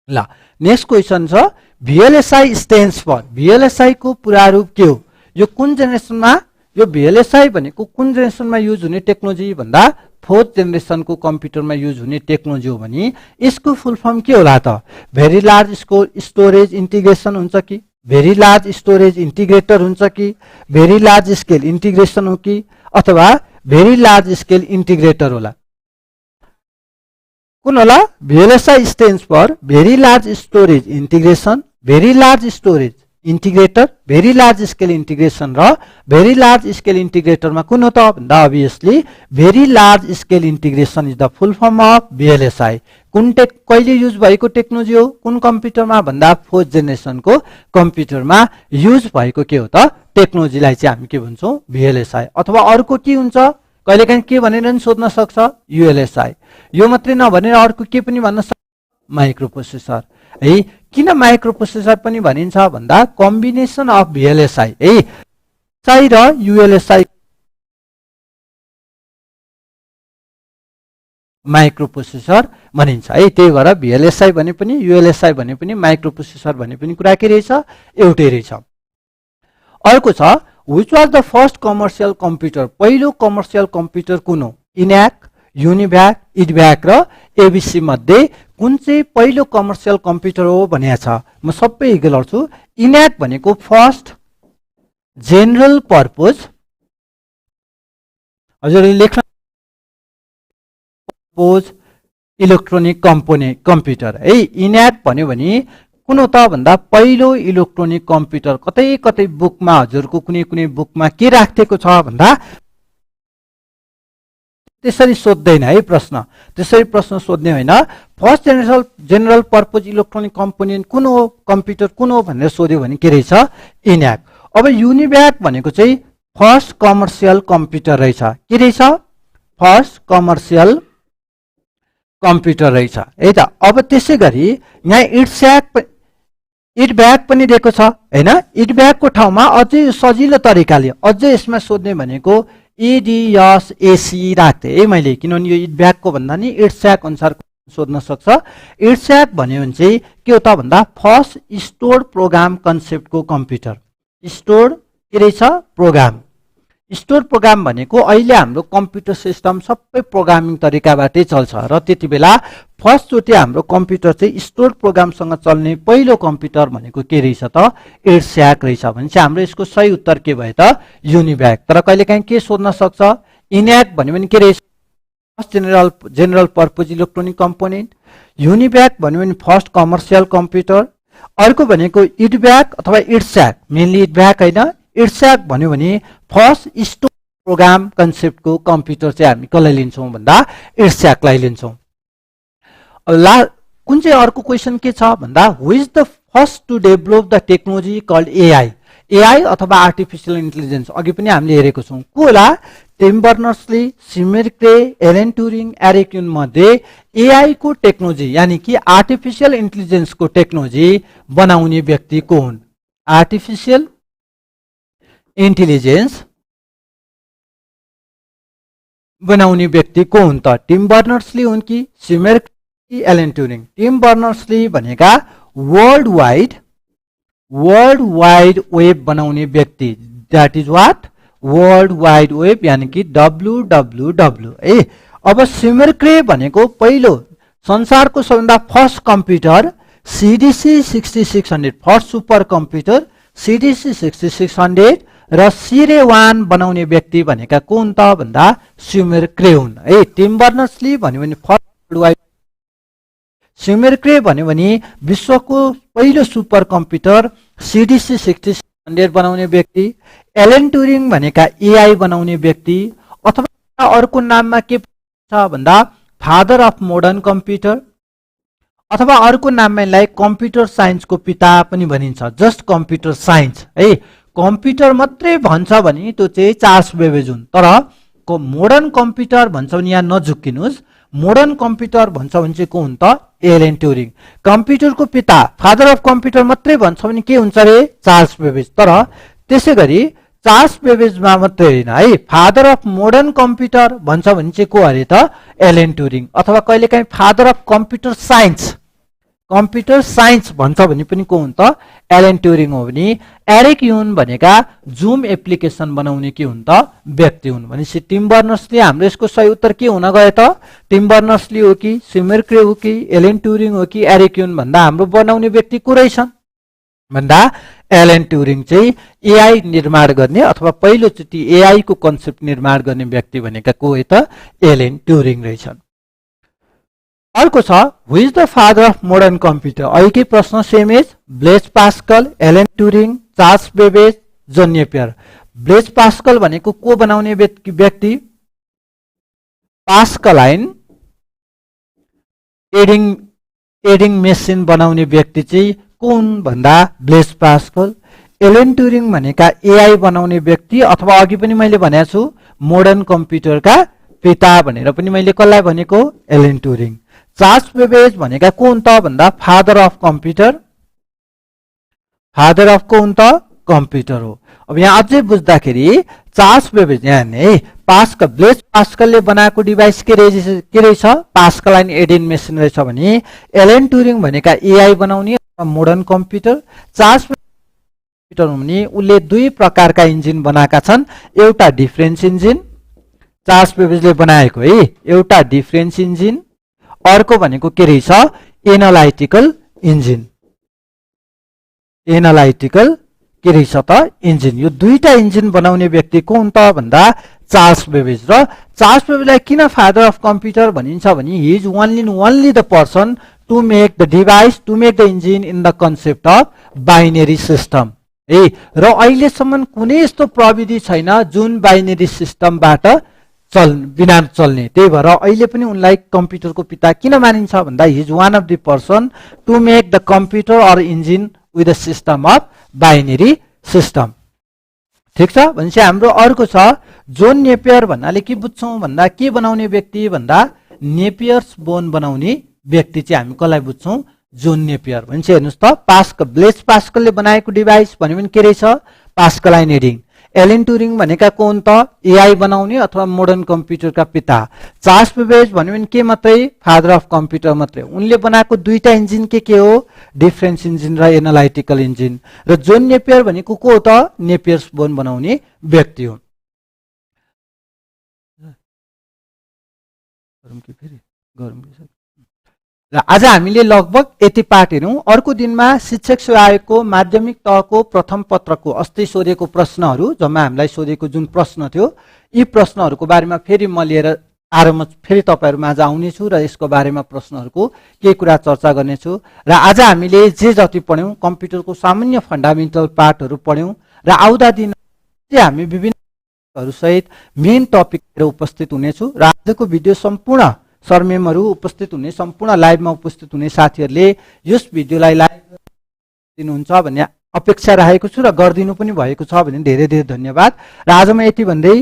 S1: ल नेक्स्ट क्वेशन छ, VLSI स्ट्यान्ड्स फर। VLSI को पूरा रूप के हो? यो कुन जेनेरेसनमा? यो VLSI भनेको कुन जेनेरेसनमा युज हुने टेक्नोलोजी भन्दा 4th जेनेरेसनको कम्प्युटरमा युज हुने टेक्नोलोजी हो भने यसको फुल फर्म के होला त? भेरी लार्ज स्टोरेज इन्टिग्रेसन हुन्छ कि? भेरी लार्ज स्टोरेज इन्टिग्रेटर हुन्छ कि? भेरी लार्ज स्केल इन्टिग्रेसन हो कि? अथवा भेरी लार्ज स्केल इन्टिग्रेटर होला? कुन होला? VLSI stands for very large storage integration, very large storage integrator, very large scale integration र भेरी लार्ज स्केल इन्टिग्रेटरमा कुन हो त भन्दा obviously very large scale integration is the full form of VLSI। कुन कहिले युज भएको टेक्नोलोजी हो? कुन कम्प्युटरमा भन्दा 4th जेनेरेसनको कम्प्युटरमा युज भएको के हो त? टेक्नोलोजीलाई चाहिँ हामी के भन्छौँ? VLSI। अथवा अर्को के हुन्छ? कहिलेकाहीँ के भनेर नि सोध्न सक्छ? ULSI। यो मात्रै नभनेर अर्को के पनि भन्न सक्छ? माइक्रो प्रोसेसर है। किन माइक्रो प्रोसेसर पनि भनिन्छ भन्दा कम्बिनेसन अफ VLSI है, SI र ULSI माइक्रो प्रोसेसर भनिन्छ है। त्यही भएर VLSI भने पनि ULSI भने पनि माइक्रो प्रोसेसर भने पनि कुरा के रहेछ? एउटै रहेछ। अर्को छ, which was the first commercial computer? पहिलो कमर्सियल कम्प्युटर कुन हो? इन्याक, युनिभ्याक, इडभ्याक र ABC मध्ये कुन चाहिँ पहिलो कमर्सियल कम्प्युटर हो भनेको छ? म सबै इगल गर्छु। इन्याक भनेको फर्स्ट जेनरल पर्पज, हजुरले लेख्न इलेक्ट्रोनिक कम्प्युटर है। इन्याक भन्यो भने कुन हो त भन्दा पहिलो इलेक्ट्रोनिक कम्प्युटर। कतै कतै बुकमा हजुरको कुनै कुनै बुकमा के राखेको छ भन्दा त्यसरी सोध्दैन है प्रश्न, त्यसरी प्रश्न सोध्ने होइन। First general purpose electronic component कुन हो, कम्प्युटर कुन हो भनेर सोध्यो भने के रहेछ? इन्याक। अब युनिभ्याक भनेको चाहिँ फर्स्ट कमर्सियल कम्प्युटर रहेछ। के रहेछ? फर्स्ट कमर्सियल कम्प्युटर रहेछ है त। अब त्यसै गरी यहाँ इट ब्याग पनि दिएको छ हैन। इट ब्यागको ठाउँमा अझै सजिलो तरिकाले अझै यसमा सोध्ने भनेको EDSAC राख्थे है मैले, किनभने यो इट ब्यागको भन्दा नि इट स्याक अनुसार सोध्न सक्छ। इट स्याक भन्यो भने चाहिँ के हो त भन्दा फर्स्ट स्टोर्ड प्रोग्राम कन्सेप्टको कम्प्युटर। स्टोर्ड के रहेछ प्रोग्राम। स्टोर प्रोग्राम भनेको अहिले हाम्रो कम्प्युटर सिस्टम सबै प्रोग्रामिङ तरिकाबाटै चल्छ र त्यति बेला फर्स्टचोटि हाम्रो कम्प्युटर चाहिँ स्टोर प्रोग्रामसँग चल्ने पहिलो कम्प्युटर भनेको के रहेछ त इट स्याक रहेछ भने चाहिँ हाम्रो यसको सही उत्तर के भयो त युनिभ्याक। तर कहिलेकाहीँ के सोध्न सक्छ इन्याक भन्यो भने के रहेछ first general purpose electronic component. UNIVAC भन्यो भने फर्स्ट कमर्सियल कम्प्युटर। अर्को भनेको इडब्याक अथवा इट्स्याक, मेनली इडब्याक हैन, इट्स्याक भन्यो भने फर्स्ट स्टोर प्रोग्राम कन्सेप्टको कम्प्युटर चाहिँ हामी कसलाई लिन्छौँ भन्दा इट्स्याकलाई लिन्छौँ। कुन चाहिँ अर्को क्वेसन के छ भन्दा who is the first to develop the technology called AI. AI अथवा आर्टिफिसियल इन्टेलिजेन्स अघि पनि हामीले हेरेको छौँ को होला Tim Berners-Lee, Seymour Cray, Alan Turing, Eric Yuan मध्ये एआई को टेक्नोलोजी यानी कि आर्टिफिसियल इन्टेलिजेन्स को टेक्नोलोजी बनाउने व्यक्ति को हुन्। आर्टिफिसियल इन्टेलिजेन्स बनाउने व्यक्ति को हुन् त टिम बर्नर्स-ली हुन् कि सिमर Cray, Alan Turing. Team Berners-Lee भनेका वर्ल्ड वाइड वेब बनाउने व्यक्ति, that is what world wide web यानी कि WWW है। अब सिमर क्रे भनेको पहिलो संसारको सबैभन्दा first computer CDC 6600 first super computer CDC 6600 र सिरे 1 बनाउने व्यक्ति भनेका को हुन् त भन्दा सिमर क्रे हुन् है। टिम बर्नर्स-ली भन्यो भने फर्स्ट वर्ल्ड वाइड, सिमर क्रे भन्यो भने विश्वको पहिलो सुपर कम्प्युटर CDC 6600 बनाउने व्यक्ति। एलन ट्युरिङ भनेका एआई बनाउने व्यक्ति अथवा अर्को नाममा के छ भन्दा फादर अफ मोडर्न कम्प्युटर अथवा अर्को नाममा यसलाई कम्प्युटर साइन्सको पिता पनि भनिन्छ, जस्ट कम्प्युटर साइन्स है। कम्प्युटर मात्रै भन्छ भने त्यो चाहिँ चार्ल्स बेबेज हुन्, तर मोडर्न कम्प्युटर भन्छ भने यहाँ नझुक्किनुस्, मोडर्न कम्प्युटर भन्छ भने चाहिँ को हुन् त एलन ट्युरिङ। कम्प्युटरको पिता फादर अफ कम्प्युटर मात्रै भन्छ भने के हुन्छ रे चार्ल्स बेबेज। तर त्यसै गरी चार्ल्स बेबेजमा मात्रै होइन है, फादर अफ मोडर्न कम्प्युटर भन्छ भने चाहिँ को अरे त एलन ट्युरिङ। अथवा कहिलेकाहीँ फादर अफ कम्प्युटर साइन्स भन्छ भने पनि को हुन् त एलन ट्युरिङ हो भने एरिक युन भनेका जुम एप्लिकेसन बनाउने के हुन् त व्यक्ति हुन्। भनेपछि टिम बर्नर्स-ली हाम्रो यसको सही उत्तर के हुन गयो त टिम बर्नर्स-ली हो कि सिमर क्रे हो कि एलन ट्युरिङ हो कि एरिक युन भन्दा हाम्रो बनाउने व्यक्ति को रहेछन् भन्दा एलन ट्युरिङ चाहिँ एआई निर्माण गर्ने अथवा पहिलोचोटि एआई को कन्सेप्ट निर्माण गर्ने व्यक्ति भनेका को हो त एलन ट्युरिङ रहेछन्। अर्को छ who is the father of modern computer. अहिलेकै प्रश्न same as Blaise Pascal, Alan Turing, Charles Babbage, John Napier. Blaise Pascal भनेको को बनाउने व्यक्ति पास्कलाइन एडिङ मेसिन बनाउने व्यक्ति चाहिँ कुन भन्दा ब्लेज पास्कल। एलन ट्युरिङ भनेका एआई बनाउने व्यक्ति अथवा अघि पनि मैले भनेको छु मोडर्न कम्प्युटरका पिता भनेर पनि मैले कसलाई भनेको एलन ट्युरिङ। चार्ल्स बेबेज भनेका को हुन् त भन्दा father of computer, father of को हुन् त कम्प्युटर हो। अब यहाँ अझै बुझ्दाखेरि चार्ल्स बेबेज यहाँ है पास्कल ब्लेज पास्कलले बनाएको डिभाइस के रहेछ पास्कलाइन एडिङ मेसिन रहेछ भने एलन ट्युरिङ भनेका एआई बनाउने मोडर्न कम्प्युटर। चार्ल्स कम्प्युटर भने उसले दुई प्रकारका इन्जिन बनाएका छन्, एउटा डिफरेन्स इन्जिन चार्ल्स बेबेजले बनाएको है, एउटा डिफरेन्स इन्जिन, अर्को भनेको के रहेछ एनालाइटिकल इन्जिन। एनालाइटिकल के रहेछ त इन्जिन। यो दुईटा इन्जिन बनाउने व्यक्ति को हुन् त भन्दा चार्ल्स बेबेज। र चार्ल्स बेबेजलाई किन फादर अफ कम्प्युटर भनिन्छ भने he is only the person to make the device to make the engine in the concept of binary system है। र अहिलेसम्म कुनै यस्तो प्रविधि छैन जुन बाइनेरी सिस्टमबाट बिना चल्ने, त्यही भएर अहिले पनि उनलाई कम्प्युटरको पिता किन मानिन्छ भन्दा he is one of the person to make the computer or engine with the system of binary system. ठिक छ। भनेपछि हाम्रो अर्को छ जोन नेपियर भन्नाले के बुझ्छौँ भन्दा के बनाउने व्यक्ति भन्दा नेपियर्स बोन बनाउने व्यक्ति चाहिँ हामी कसलाई बुझ्छौँ? John Napier. भनेपछि हेर्नुहोस् त, पास्कल, ब्लेज पास्कलले बनाएको डिभाइस भन्यो भने के रहेछ? Pascal and heading. Alan Turing भनेका को हुन् त? एआई बनाउने अथवा मोडर्न कम्प्युटरका पिता। चार्ल्स बेबेज भन्यो भने के मात्रै? फादर अफ कम्प्युटर मात्रै। उनले बनाएको दुईटा इन्जिन के हो? डिफरेन्स इन्जिन र एनालाइटिकल इन्जिन। र जोन नेपियर भनेको को हो त? नेपियर्स बोन बनाउने व्यक्ति हो। र आज हामीले लगभग यति पाठ हेरौँ। अर्को दिनमा शिक्षक सेवा आयोगको माध्यमिक तहको प्रथम पत्रको अस्ति सोधेको प्रश्नहरू, जम्मा हामीलाई सोधेको जुन प्रश्न थियो, यी प्रश्नहरूको बारेमा फेरि म लिएर आएर म फेरि तपाईँहरूमा आज आउनेछु र यसको बारेमा प्रश्नहरूको केही कुरा चर्चा गर्नेछु। र आज हामीले जे जति पढ्यौँ, कम्प्युटरको सामान्य फन्डामेन्टल पार्टहरू पढ्यौँ र आउँदा दिन चाहिँ हामी विभिन्न सहित मेन टपिक लिएर उपस्थित हुनेछु। र आजको भिडियो सम्पूर्ण सरमेमहरू उपस्थित हुने, सम्पूर्ण लाइभमा उपस्थित हुने साथीहरूले यस भिडियोलाई लाइक दिनुहुन्छ भन्ने अपेक्षा राखेको छु र गरिदिनु पनि भएको छ भने धेरै धेरै धन्यवाद। र आज म यति भन्दै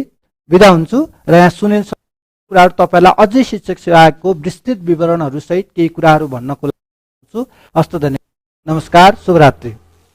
S1: बिदा हुन्छु र यहाँ सुने कुराहरू तपाईँलाई अझै शिक्षक सेवाको विस्तृत विवरणहरू सहित केही कुराहरू भन्नको लागि छु। हस्त धन्यवाद, नमस्कार, शुभरात्रि।